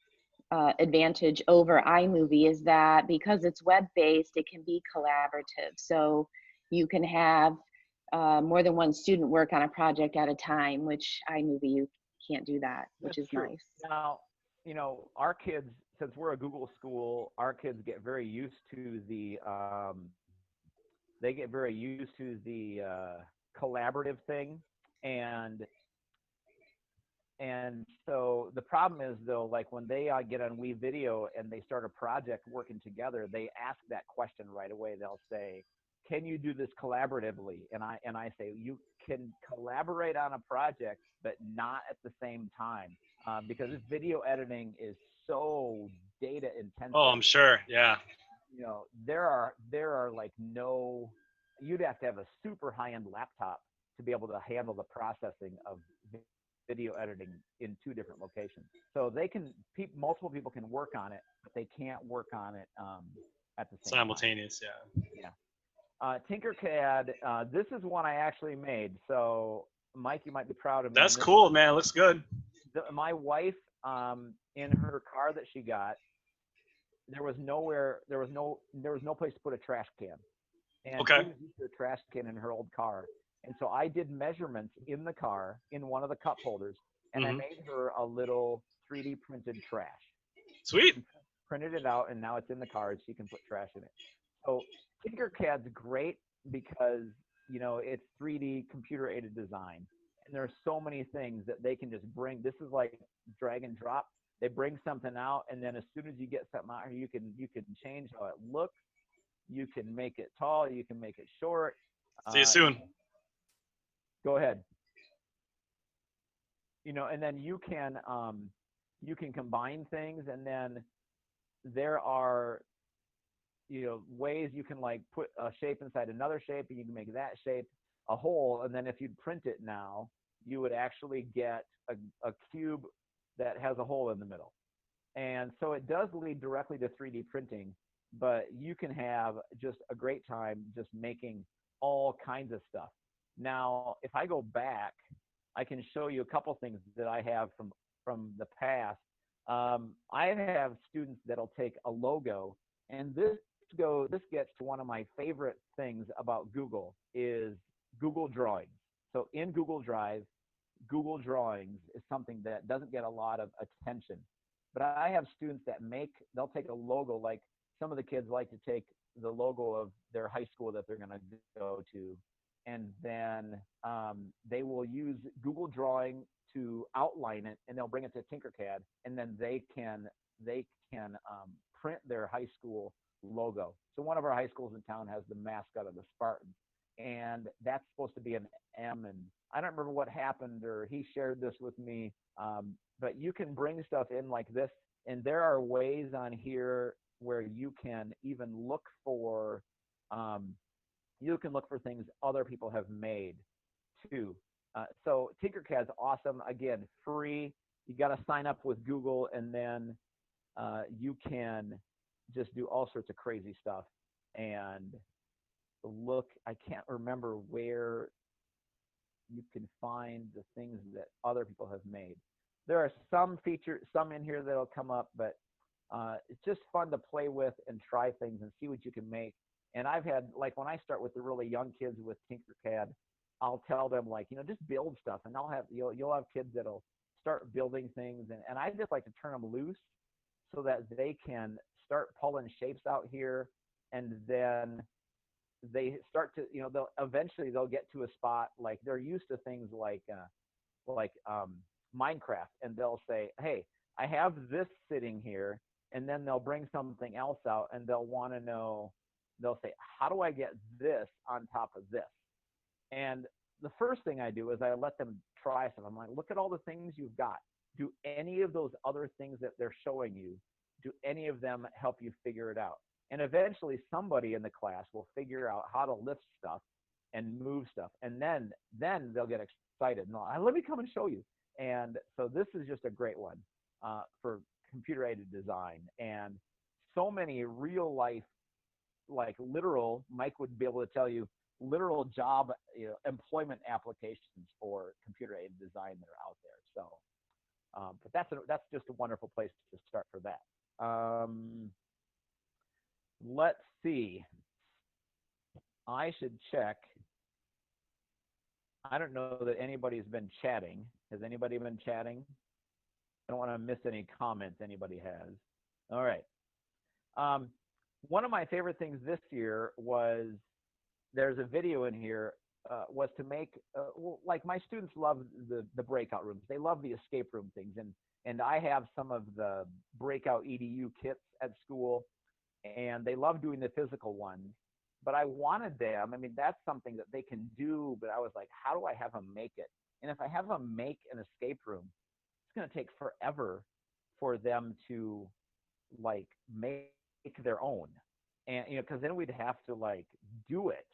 advantage over iMovie is that because it's web-based, it can be collaborative. So you can have more than one student work on a project at a time, which iMovie you can't do that, which That's is true. nice. Now, our kids, since we're a Google school, our kids get very used to the collaborative thing, and so the problem is though, like when they get on Wii Video and they start a project working together, they ask that question right away. They'll say, "Can you do this collaboratively?" And I say, "You can collaborate on a project, but not at the same time, because this video editing is so data intensive." Oh, I'm sure. Yeah. There are like no. You'd have to have a super high-end laptop to be able to handle the processing of video editing in two different locations. So multiple people can work on it, but they can't work on it at the same Simultaneous. time. Yeah. Tinkercad. This is one I actually made. So Mike, you might be proud of me. That's cool, man. Looks good. My wife, in her car that she got, there was no place to put a trash can, and Okay. she was used to a trash can in her old car. And so I did measurements in the car in one of the cup holders, and I made her a little 3D printed trash. Sweet. Printed it out, and now it's in the car, and she can put trash in it. So Tinkercad's great because it's 3D computer-aided design, and there's so many things that they can just bring. This is like drag and drop. They bring something out, and then as soon as you get something out, you can change how it looks. You can make it tall. You can make it short. See you soon. Go ahead. And then you can combine things, and then there are ways you can like put a shape inside another shape, and you can make that shape a hole. And then if you print it now, you would actually get a cube that has a hole in the middle. And so it does lead directly to 3D printing, but you can have just a great time just making all kinds of stuff. Now, if I go back, I can show you a couple things that I have from the past. I have students that'll take a logo, and this gets to one of my favorite things about Google is Google Drawings. So in Google Drive, Google Drawings is something that doesn't get a lot of attention. But I have students that they'll take a logo, like some of the kids like to take the logo of their high school that they're going to go to, and then they will use Google Drawing to outline it, and they'll bring it to Tinkercad, and then they can print their high school logo. So one of our high schools in town has the mascot of the Spartans, and that's supposed to be an M, and I don't remember what happened, or he shared this with me, but you can bring stuff in like this, and there are ways on here where you can even look for things other people have made too. So Tinkercad's awesome. Again, free. You got to sign up with Google, and then you can just do all sorts of crazy stuff. And I can't remember where you can find the things that other people have made. there are some features, some in here that'll come up, but it's just fun to play with and try things and see what you can make. And I've had, like, when I start with the really young kids with Tinkercad, I'll tell them, like, just build stuff, and you'll have kids that'll start building things, and I just like to turn them loose so that they can start pulling shapes out here, and then they start to, they'll eventually get to a spot, like they're used to things like Minecraft, and they'll say, hey, I have this sitting here, and then they'll bring something else out, and they'll want to know, they'll say, how do I get this on top of this? And the first thing I do is I let them try some. I'm like, look at all the things you've got. Do any of those other things that they're showing you, do any of them help you figure it out? And eventually somebody in the class will figure out how to lift stuff and move stuff. And then they'll get excited. And let me come and show you. And so this is just a great one for computer-aided design. And so many real life, like literal, Mike would be able to tell you, literal job employment applications for computer-aided design that are out there. So, but that's just a wonderful place to start for that. Let's see. I should check. I don't know that anybody's been chatting. Has anybody been chatting? I don't want to miss any comments anybody has. All right. One of my favorite things this year was, there's a video in here, was to make, like my students love the breakout rooms. They love the escape room things. And I have some of the breakout EDU kits at school, and they love doing the physical ones. But I wanted them, that's something that they can do, but I was like, how do I have them make it? And if I have them make an escape room, it's going to take forever for them to like make their own. And, because then we'd have to like do it.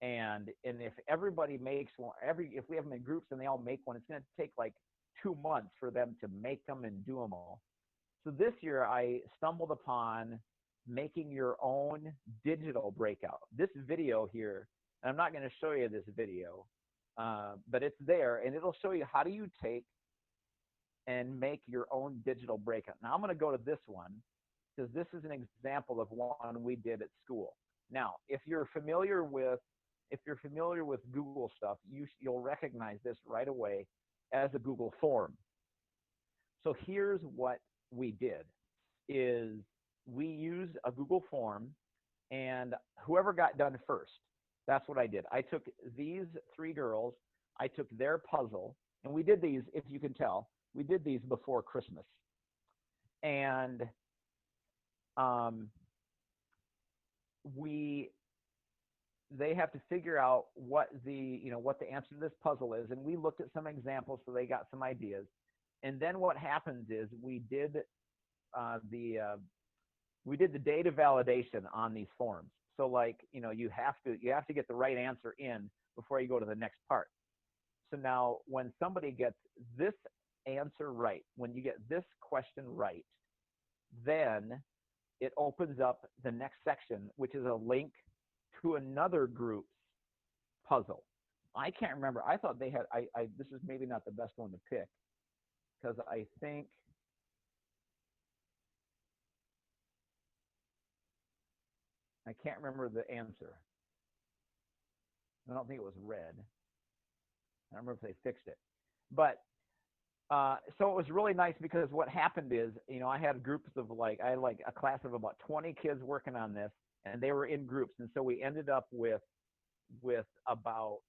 And if everybody makes one, if we have them in groups and they all make one, it's going to take like 2 months for them to make them and do them all. So this year I stumbled upon making your own digital breakout. This video here, and I'm not going to show you this video, but it's there, and it'll show you how do you take and make your own digital breakout. Now I'm going to go to this one because this is an example of one we did at school. Now, if you're familiar with Google stuff, you'll recognize this right away as a Google form. So here's what we did is we used a Google form, and whoever got done first, that's what I did. I took these 3 girls, I took their puzzle, and we did these, if you can tell, we did these before Christmas. And they have to figure out what the answer to this puzzle is. And we looked at some examples, so they got some ideas. And then what happens is we did the data validation on these forms. So like, you have to get the right answer in before you go to the next part. So now when somebody gets this answer right, when you get this question right, then it opens up the next section, which is a link to another group's puzzle. I can't remember. I thought they had, this is maybe not the best one to pick because I think, I can't remember the answer. I don't think it was red. I don't remember if they fixed it. But so it was really nice because what happened is, I had groups of I had a class of about 20 kids working on this, and they were in groups. And so we ended up with about,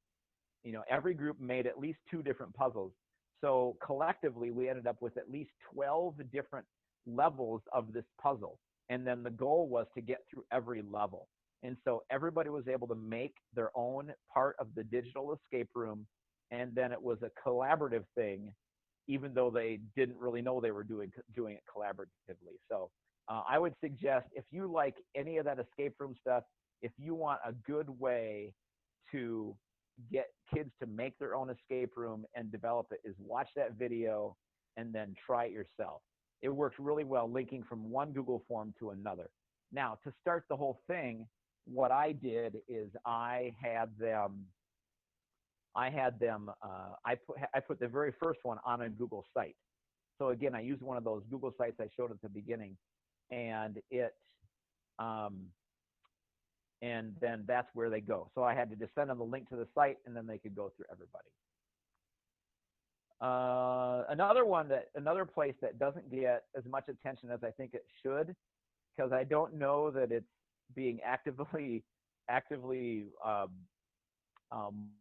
every group made at least 2 different puzzles. So collectively, we ended up with at least 12 different levels of this puzzle. And then the goal was to get through every level. And so everybody was able to make their own part of the digital escape room. And then it was a collaborative thing, even though they didn't really know they were doing it collaboratively. So I would suggest, if you like any of that escape room stuff, if you want a good way to get kids to make their own escape room and develop it, is watch that video and then try it yourself. It works really well linking from one Google form to another. Now, to start the whole thing, what I did is I put the very first one on a Google site. So again, I used one of those Google sites I showed at the beginning, and and then that's where they go. So I had to just send them the link to the site, and then they could go through everybody. Another place that doesn't get as much attention as I think it should, because I don't know that it's being actively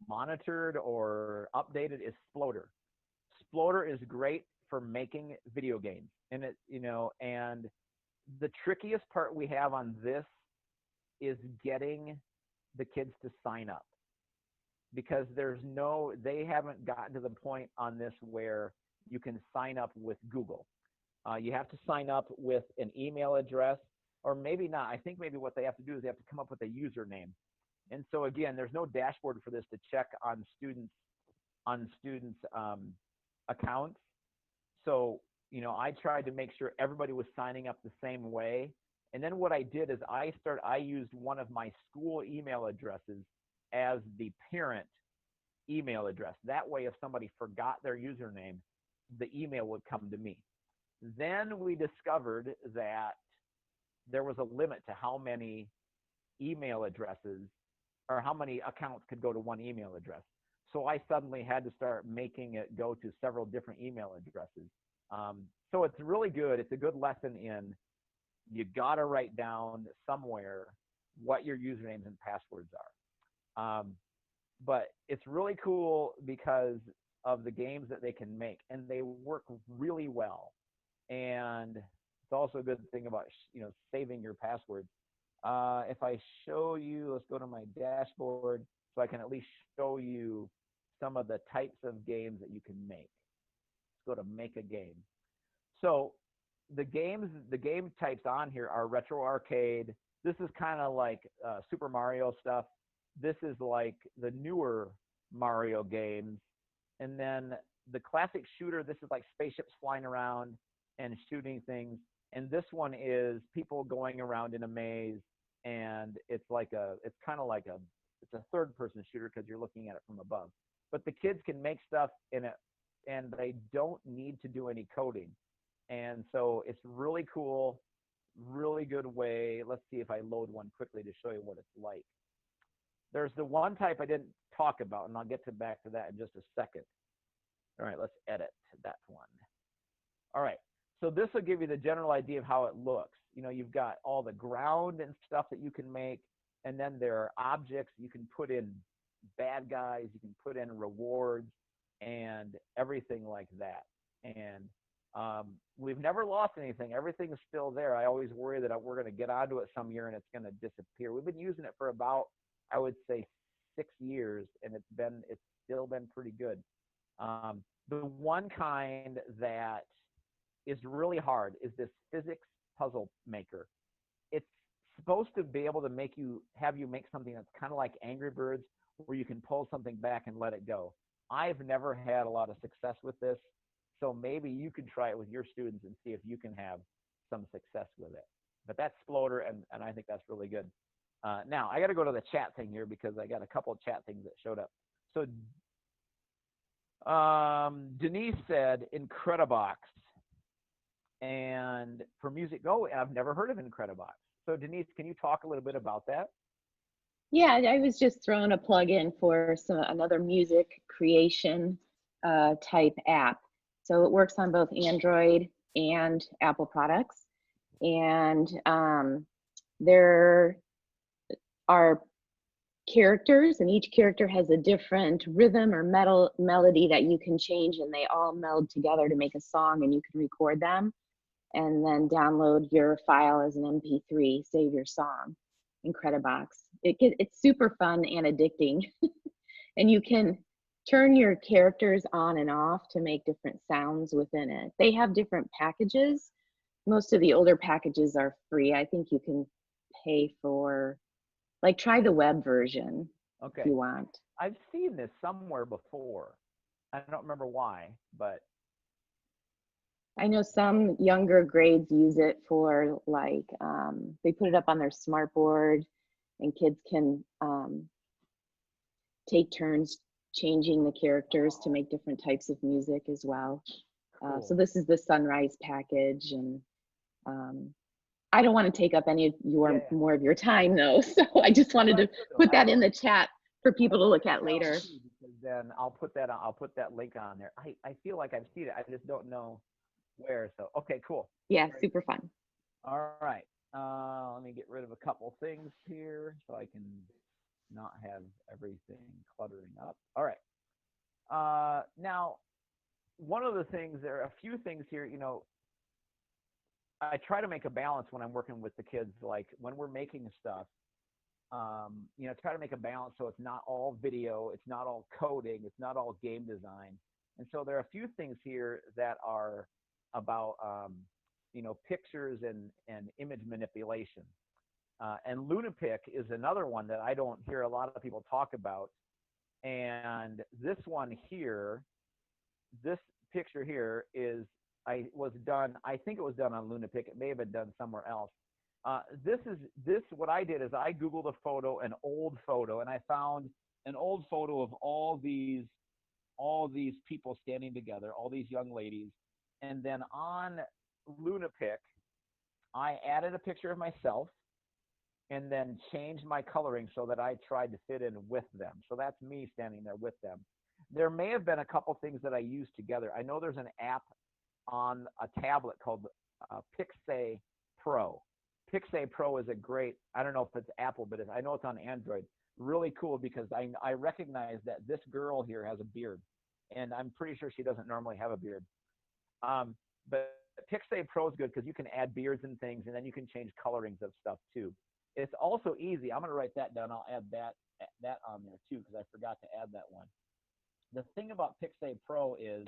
monitored or updated, is Sploder. Sploder is great for making video games, and and the trickiest part we have on this is getting the kids to sign up, because they haven't gotten to the point on this where you can sign up with Google. You have to sign up with an email address, or maybe not. I think maybe what they have to do is they have to come up with a username. And so again, there's no dashboard for this to check on students' accounts. So I tried to make sure everybody was signing up the same way. And then what I did is I used one of my school email addresses as the parent email address. That way, if somebody forgot their username, the email would come to me. Then we discovered that there was a limit to how many email addresses or how many accounts could go to one email address. So I suddenly had to start making it go to several different email addresses. So it's really good. It's a good lesson in you got to write down somewhere what your usernames and passwords are. But it's really cool because of the games that they can make, and they work really well. And it's also a good thing about saving your passwords. If I show you, let's go to my dashboard so I can at least show you some of the types of games that you can make. Let's go to make a game. So the game types on here are retro arcade. This is kind of like Super Mario stuff. This is like the newer Mario games. And then the classic shooter, this is like spaceships flying around and shooting things. And this one is people going around in a maze, and it's kind of like it's a third person shooter because you're looking at it from above. But the kids can make stuff in it, and they don't need to do any coding. And so it's really cool, really good way. Let's see if I load one quickly to show you what it's like. There's the one type I didn't talk about, and I'll get back to that in just a second. All right, let's edit that one. All right, so this will give you the general idea of how it looks. You've got all the ground and stuff that you can make, and then there are objects. You can put in bad guys, you can put in rewards, and everything like that. And we've never lost anything. Everything is still there. I always worry that we're going to get onto it some year and it's going to disappear. We've been using it for about, I would say, 6 years, and it's still been pretty good. The one kind that is really hard is this physics puzzle maker. It's supposed to be able to have you make something that's kind of like Angry Birds, where you can pull something back and let it go. I've never had a lot of success with this, so maybe you could try it with your students and see if you can have some success with it. But that's Sploder, and I think that's really good. Now, I got to go to the chat thing here because I got a couple of chat things that showed up. So Denise said Incredibox. And for Music Go, I've never heard of Incredibox. So Denise, can you talk a little bit about that? Yeah, I was just throwing a plug in for another music creation type app. So it works on both Android and Apple products. And there are characters, and each character has a different rhythm or melody that you can change, and they all meld together to make a song, and you can record them and then download your file as an MP3, save your song. Incredibox. It's super fun and addicting. And you can turn your characters on and off to make different sounds within it. They have different packages. Most of the older packages are free. I think you can pay for, try the web version if you want. I've seen this somewhere before. I don't remember why, but I know some younger grades use it for they put it up on their smart board, and kids can take turns changing the characters to make different types of music as well. Cool. So this is the sunrise package, and I don't want to take up any of your more of your time though. So I just wanted to put that in the chat for people to look at later. Because then I'll put that link on there. I feel like I've seen it. I just don't know where. So okay, cool. Yeah, super fun. All right. Let me get rid of a couple things here so I can not have everything cluttering up. All right. Now, one of the things, there are a few things here, I try to make a balance when I'm working with the kids, like when we're making stuff, try to make a balance so it's not all video, it's not all coding, it's not all game design. And so there are a few things here that are about, pictures and image manipulation. And Lunapic is another one that I don't hear a lot of people talk about. And this one here, this picture here is, I think it was done on Lunapic. It may have been done somewhere else. What I did is I Googled a photo, an old photo, and I found an old photo of all these people standing together, all these young ladies. And then on Lunapic, I added a picture of myself and then changed my coloring so that I tried to fit in with them. So that's me standing there with them. There may have been a couple things that I used together. I know there's an app on a tablet called Pixay Pro. Pixay Pro is a great, I don't know if it's Apple, but I know it's on Android. Really cool because I recognize that this girl here has a beard, and I'm pretty sure she doesn't normally have a beard. But Pixay Pro is good because you can add beards and things, and then you can change colorings of stuff too. It's also easy. I'm going to write that down. I'll add that on there too because I forgot to add that one. The thing about Pixay Pro is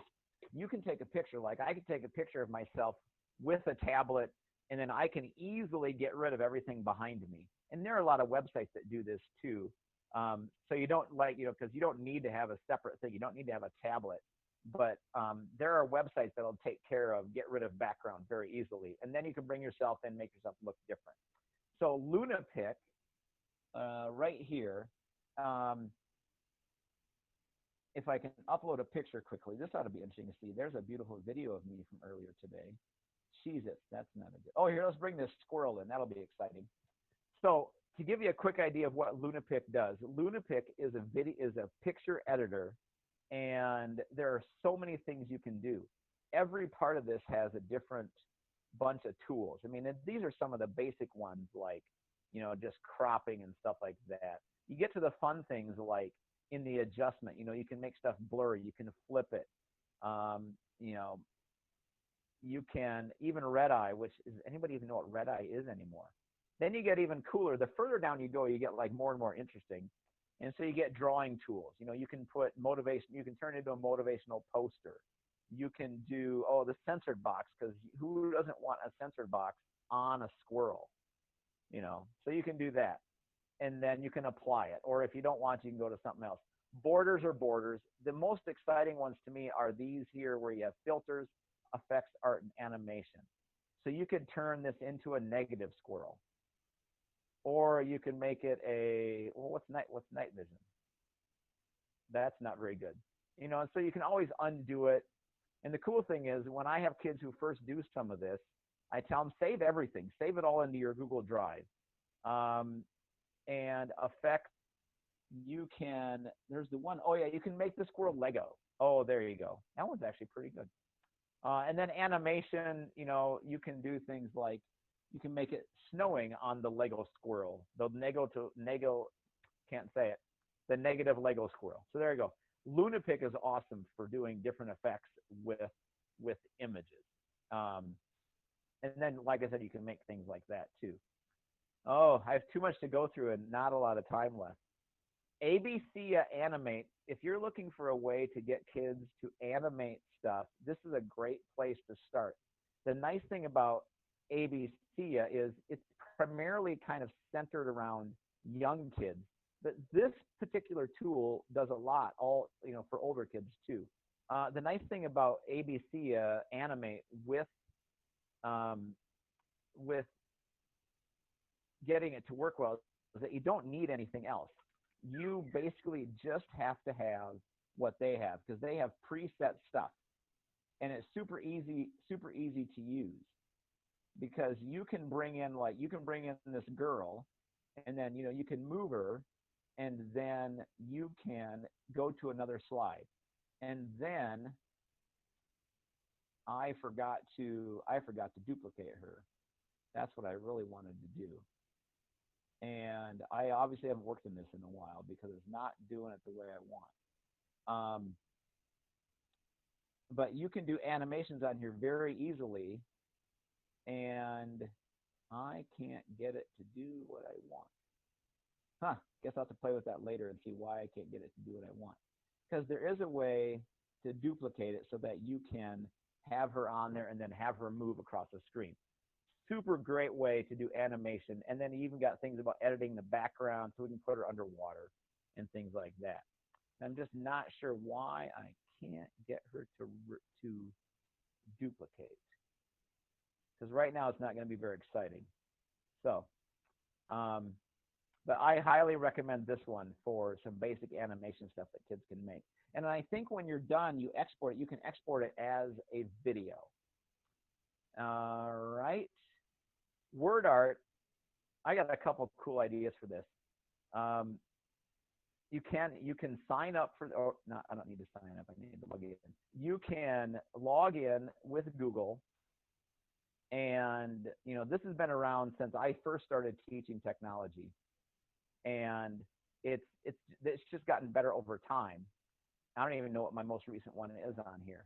you can take a picture, like I could take a picture of myself with a tablet, and then I can easily get rid of everything behind me. And there are a lot of websites that do this too. So you don't because you don't need to have a separate thing. You don't need to have a tablet. But there are websites that'll take care of get rid of background very easily. And then you can bring yourself in, make yourself look different. So Lunapic, right here, if I can upload a picture quickly, this ought to be interesting to see. There's a beautiful video of me from earlier today. Jesus, that's not a good. Oh, here, let's bring this squirrel in. That'll be exciting. So to give you a quick idea of what Lunapic does, Lunapic is a picture editor, and there are so many things you can do. Every part of this has a different bunch of tools. I mean, these are some of the basic ones, like, just cropping and stuff like that. You get to the fun things like in the adjustment, you can make stuff blurry, you can flip it. You can even red eye, which is, anybody even know what red eye is anymore? Then you get even cooler. The further down you go, you get like more and more interesting. And so you get drawing tools. You can put motivation, you can turn it into a motivational poster. You can do, the censored box, because who doesn't want a censored box on a squirrel? So you can do that. And then you can apply it. Or if you don't want, you can go to something else. Borders are borders. The most exciting ones to me are these here where you have filters, effects, art, and animation. So you could turn this into a negative squirrel. Or you can make it what's night vision? That's not very good. And so you can always undo it. And the cool thing is when I have kids who first do some of this, I tell them, save everything. Save it all into your Google Drive. And effects, there's the one, you can make the squirrel Lego. Oh, there you go. That one's actually pretty good. And then animation, you can do things like, you can make it snowing on the Lego squirrel. The the negative Lego squirrel. So there you go. Lunapic is awesome for doing different effects with images. And then, like I said, you can make things like that too. Oh, I have too much to go through and not a lot of time left. ABC Animate, if you're looking for a way to get kids to animate stuff, this is a great place to start. The nice thing about ABC is it's primarily kind of centered around young kids, but this particular tool does a lot, for older kids too. The nice thing about ABC Animate with getting it to work well is that you don't need anything else. You basically just have to have what they have, because they have preset stuff. and it's super easy to use, because you can bring in this girl, and then you can move her, and then you can go to another slide. And then I forgot to duplicate her. That's what I really wanted to do. And I obviously haven't worked in this in a while because it's not doing it the way I want. But you can do animations on here very easily, and I can't get it to do what I want. Guess I'll have to play with that later and see why I can't get it to do what I want. Because there is a way to duplicate it so that you can have her on there and then have her move across the screen. Super great way to do animation. And then you even got things about editing the background, so we can put her underwater and things like that. I'm just not sure why I can't get her to duplicate, because right now it's not going to be very exciting. So but I highly recommend this one for some basic animation stuff that kids can make. And I think when you're done, you can export it as a video. All right. Word art, I got a couple cool ideas for this. You can sign up for, or not, I don't need to sign up, I need to log in. You can log in with Google, and this has been around since I first started teaching technology, and it's just gotten better over time. I don't even know what my most recent one is on here,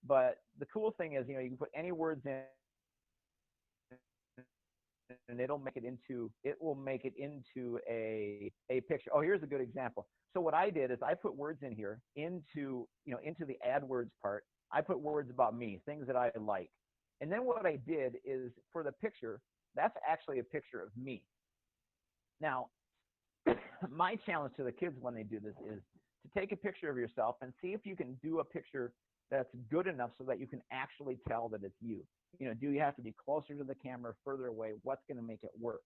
but the cool thing is, you can put any words in, and it will make it into a picture. Oh, here's a good example. So what I did is I put words in here into the AdWords part. I put words about me, things that I like. And then what I did is, for the picture, that's actually a picture of me. Now, my challenge to the kids when they do this is to take a picture of yourself and see if you can do a picture that's good enough so that you can actually tell that it's you. Do you have to be closer to the camera, further away? What's going to make it work?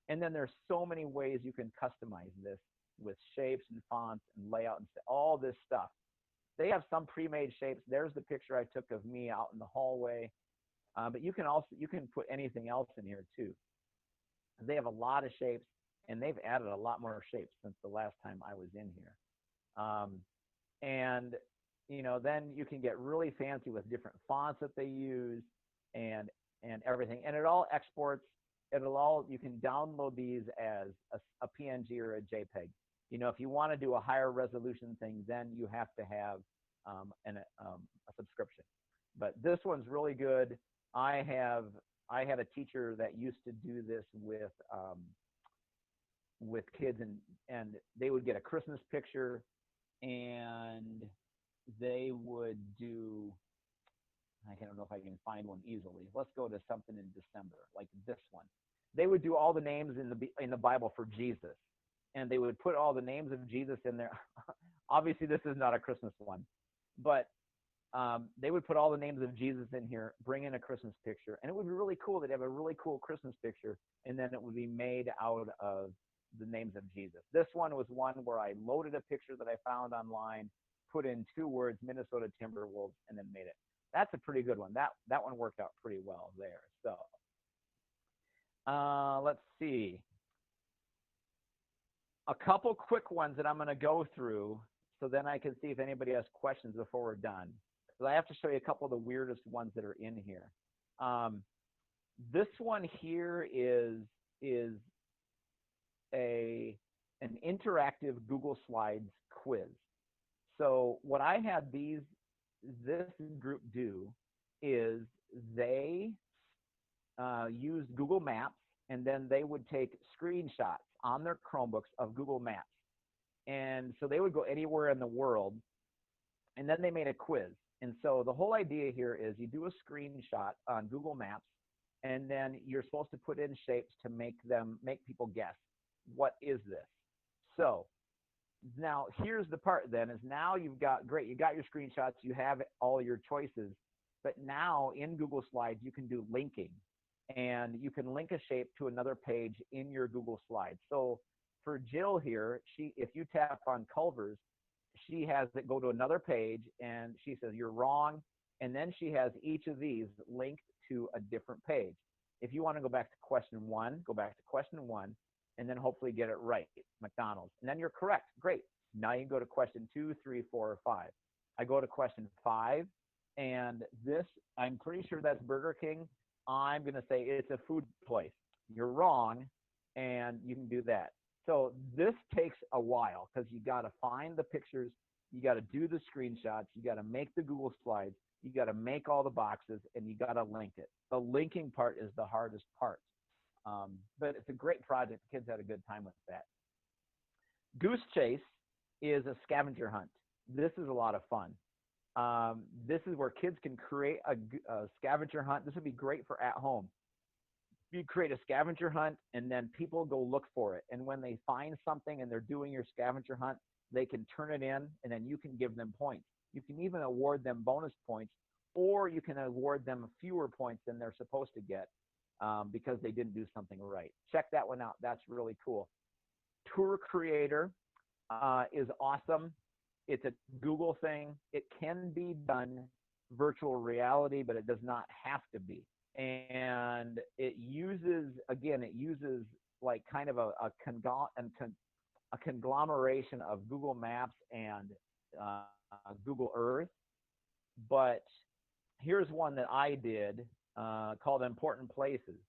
And then there's so many ways you can customize this with shapes and fonts and layout and all this stuff. They have some pre-made shapes. There's the picture I took of me out in the hallway. But you can put anything else in here too. They have a lot of shapes, and they've added a lot more shapes since the last time I was in here. And then you can get really fancy with different fonts that they use and everything. And it all exports. You can download these as a PNG or a JPEG. If you want to do a higher resolution thing, then you have to have a subscription. But this one's really good. I had a teacher that used to do this with kids, and they would get a Christmas picture, and they would do, I don't know if I can find one easily. Let's go to something in December, like this one. They would do all the names in the Bible for Jesus, and they would put all the names of Jesus in there. Obviously, this is not a Christmas one, but they would put all the names of Jesus in here, bring in a Christmas picture, and it would be really cool. They'd have a really cool Christmas picture, and then it would be made out of the names of Jesus. This one was one where I loaded a picture that I found online, put in 2 words, Minnesota Timberwolves, and then made it. That's a pretty good one. That one worked out pretty well there. So let's see. A couple quick ones that I'm going to go through, so then I can see if anybody has questions before we're done. So I have to show you a couple of the weirdest ones that are in here. This one here is an interactive Google Slides quiz. So what I had this group do is they used Google Maps, and then they would take screenshots on their Chromebooks of Google Maps. And so they would go anywhere in the world, and then they made a quiz. And so the whole idea here is you do a screenshot on Google Maps, and then you're supposed to put in shapes to make people guess, what is this? So now here's the part then, is now you got your screenshots, you have all your choices, but now in Google Slides, you can do linking, and you can link a shape to another page in your Google Slides. So for Jill here, if you tap on Culver's, she has it go to another page, and she says, you're wrong, And then she has each of these linked to a different page. If you want to go back to question 1, go back to question 1, and then hopefully get it right, McDonald's. And then you're correct. Great. Now you can go to question 2, 3, 4, or 5. I go to question 5, and this, I'm pretty sure that's Burger King. I'm going to say it's a food place. You're wrong, and you can do that. So this takes a while because you got to find the pictures, you got to do the screenshots, you got to make the Google slides, you got to make all the boxes, and you got to link it. The linking part is the hardest part. But it's a great project. The kids had a good time with that. Goose Chase is a scavenger hunt. This is a lot of fun. This is where kids can create a scavenger hunt. This would be great for at home. You create a scavenger hunt, and then people go look for it. And when they find something and they're doing your scavenger hunt, they can turn it in, and then you can give them points. You can even award them bonus points, or you can award them fewer points than they're supposed to get because they didn't do something right. Check that one out. That's really cool. Tour Creator is awesome. It's a Google thing. It can be done virtual reality, but it does not have to be. And it uses, again, like kind of a conglomeration of Google Maps and Google Earth. But here's one that I did called Important Places.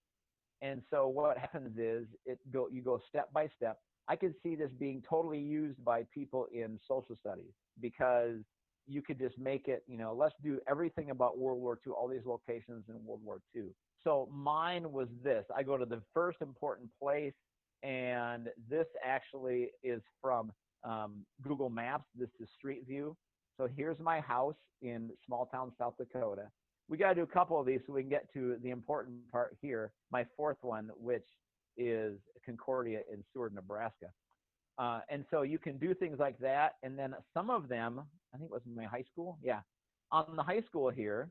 And so what happens is you go step by step. I could see this being totally used by people in social studies because you could just make it, let's do everything about World War II, all these locations in World War II. So mine was this. I go to the first important place, and this actually is from Google Maps. This is Street View. So here's my house in small town, South Dakota. We got to do a couple of these so we can get to the important part here, my fourth one, which is Concordia in Seward, Nebraska. And so you can do things like that. And then some of them, I think it was in my high school. Yeah. On the high school here,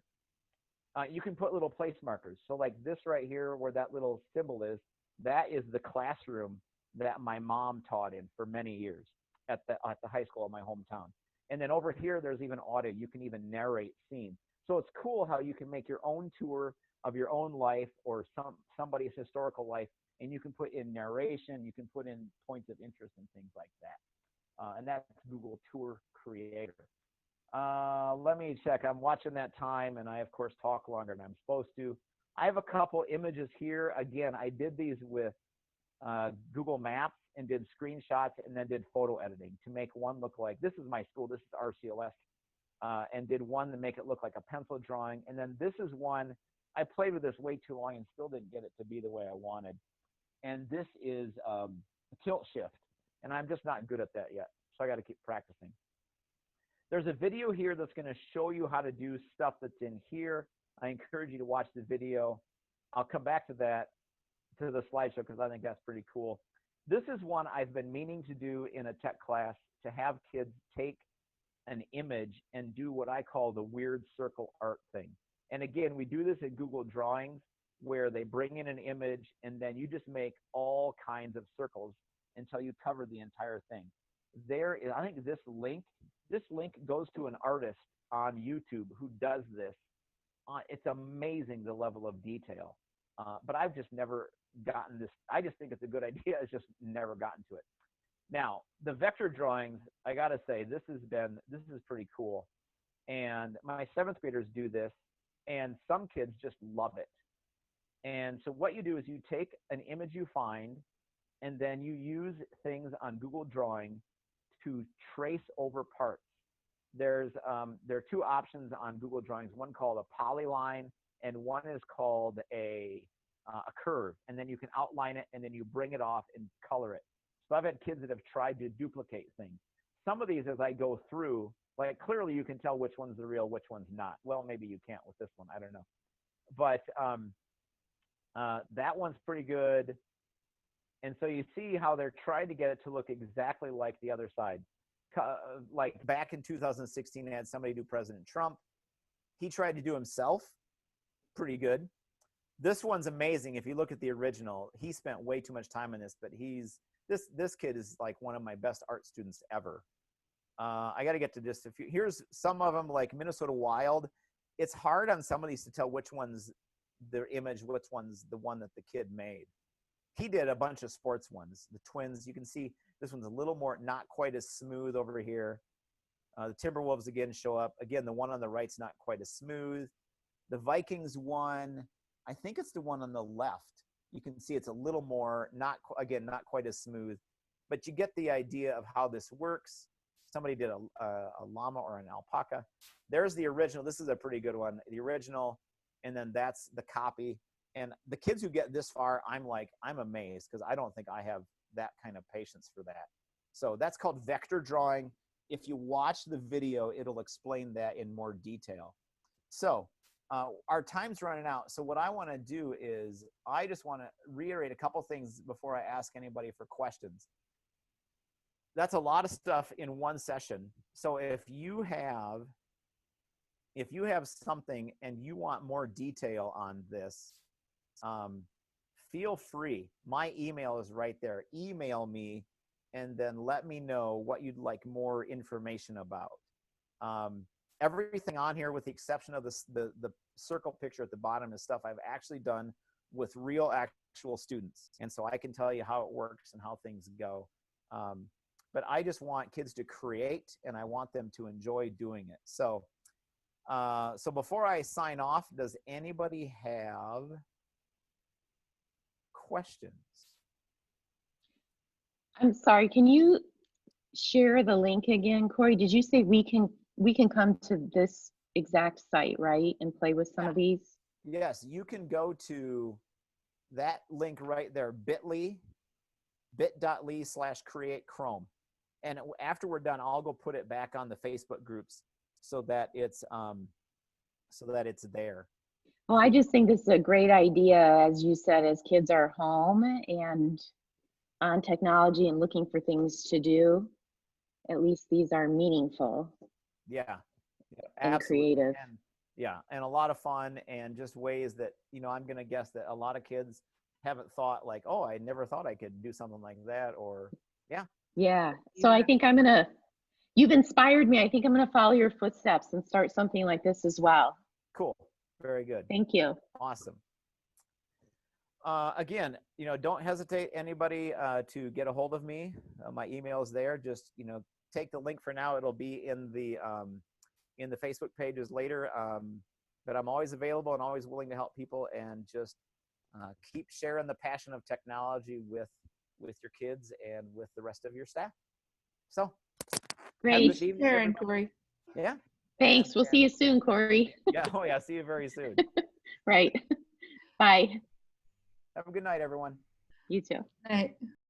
you can put little place markers. So like this right here where that little symbol is, that is the classroom that my mom taught in for many years at the high school in my hometown. And then over here, there's even audio. You can even narrate scenes. So it's cool how you can make your own tour of your own life or somebody's historical life, and you can put in narration, you can put in points of interest and things like that. And that's Google Tour Creator. Let me check. I'm watching that time, and I, of course, talk longer than I'm supposed to. I have a couple images here. Again, I did these with Google Maps and did screenshots and then did photo editing to make one look like, this is my school, this is RCLS, and did one to make it look like a pencil drawing. And then this is one, I played with this way too long and still didn't get it to be the way I wanted. And this is a tilt shift, and I'm just not good at that yet, so I got to keep practicing. There's a video here that's going to show you how to do stuff that's in here. I encourage you to watch the video. I'll come back to that, to the slideshow, because I think that's pretty cool. This is one I've been meaning to do in a tech class, to have kids take an image and do what I call the weird circle art thing. And again, we do this in Google Drawings, where they bring in an image and then you just make all kinds of circles until you cover the entire thing. There is, I think this link goes to an artist on YouTube who does this. It's amazing the level of detail. But I've just never gotten this. I just think it's a good idea. It's just never gotten to it. Now, the vector drawings, I got to say, this is pretty cool. And my 7th graders do this, and some kids just love it. And so what you do is you take an image you find, and then you use things on Google Drawing to trace over parts. There are two options on Google Drawings, one called a polyline, and one is called a curve. And then you can outline it, and then you bring it off and color it. So I've had kids that have tried to duplicate things. Some of these, as I go through, like clearly you can tell which one's the real, which one's not. Well, maybe you can't with this one. I don't know. But that one's pretty good. And so you see how they're trying to get it to look exactly like the other side. Like back in 2016, I had somebody do President Trump. He tried to do himself. Pretty good. This one's amazing. If you look at the original, he spent way too much time on this, but this kid is like one of my best art students ever. I got to get to just a few. Here's some of them, like Minnesota Wild. it's hard on some of these to tell which one's the image, which one's the one that the kid made. He did a bunch of sports ones. The Twins, you can see this one's a little more, not quite as smooth over here. The Timberwolves again show up. Again, the one on the right's not quite as smooth. The Vikings one, I think it's the one on the left. You can see it's a little more, not quite as smooth, but you get the idea of how this works. Somebody did a llama or an alpaca. There's the original. This is a pretty good one. The original, and then that's the copy. And the kids who get this far, I'm amazed, because I don't think I have that kind of patience for that. So that's called vector drawing. If you watch the video, it'll explain that in more detail. So our time's running out. So what I want to do is I just want to reiterate a couple things before I ask anybody for questions. That's a lot of stuff in one session. So if you have something and you want more detail on this, feel free. My email is right there. Email me and then let me know what you'd like more information about. Everything on here, with the exception of the circle picture at the bottom, is stuff I've actually done with real actual students. And so I can tell you how it works and how things go. But I just want kids to create, and I want them to enjoy doing it. So, so before I sign off, does anybody have questions? I'm sorry, can you share the link again, Corey? Did you say we can come to this exact site, right, and play with some of these? Yes, you can go to that link right there, bit.ly/create Chrome. And after we're done, I'll go put it back on the Facebook groups so that it's there. Well, I just think this is a great idea, as you said, as kids are home and on technology and looking for things to do. At least these are meaningful. Yeah, and absolutely. creative. And a lot of fun, and just ways that, I'm going to guess that a lot of kids haven't thought, like, oh, I never thought I could do something like that, or Yeah. So I think you've inspired me. I think I'm going to follow your footsteps and start something like this as well. Cool. Very good. Thank you. Awesome. Again, don't hesitate, anybody, to get a hold of me. My email is there. Just, take the link for now. It'll be in the Facebook pages later. But I'm always available and always willing to help people, and just keep sharing the passion of technology with your kids and with the rest of your staff. So Great. Karen, Corey. Yeah. Thanks. We'll see you soon, Corey. Yeah. Oh yeah. See you very soon. Right. Bye. Have a good night, everyone. You too. Night.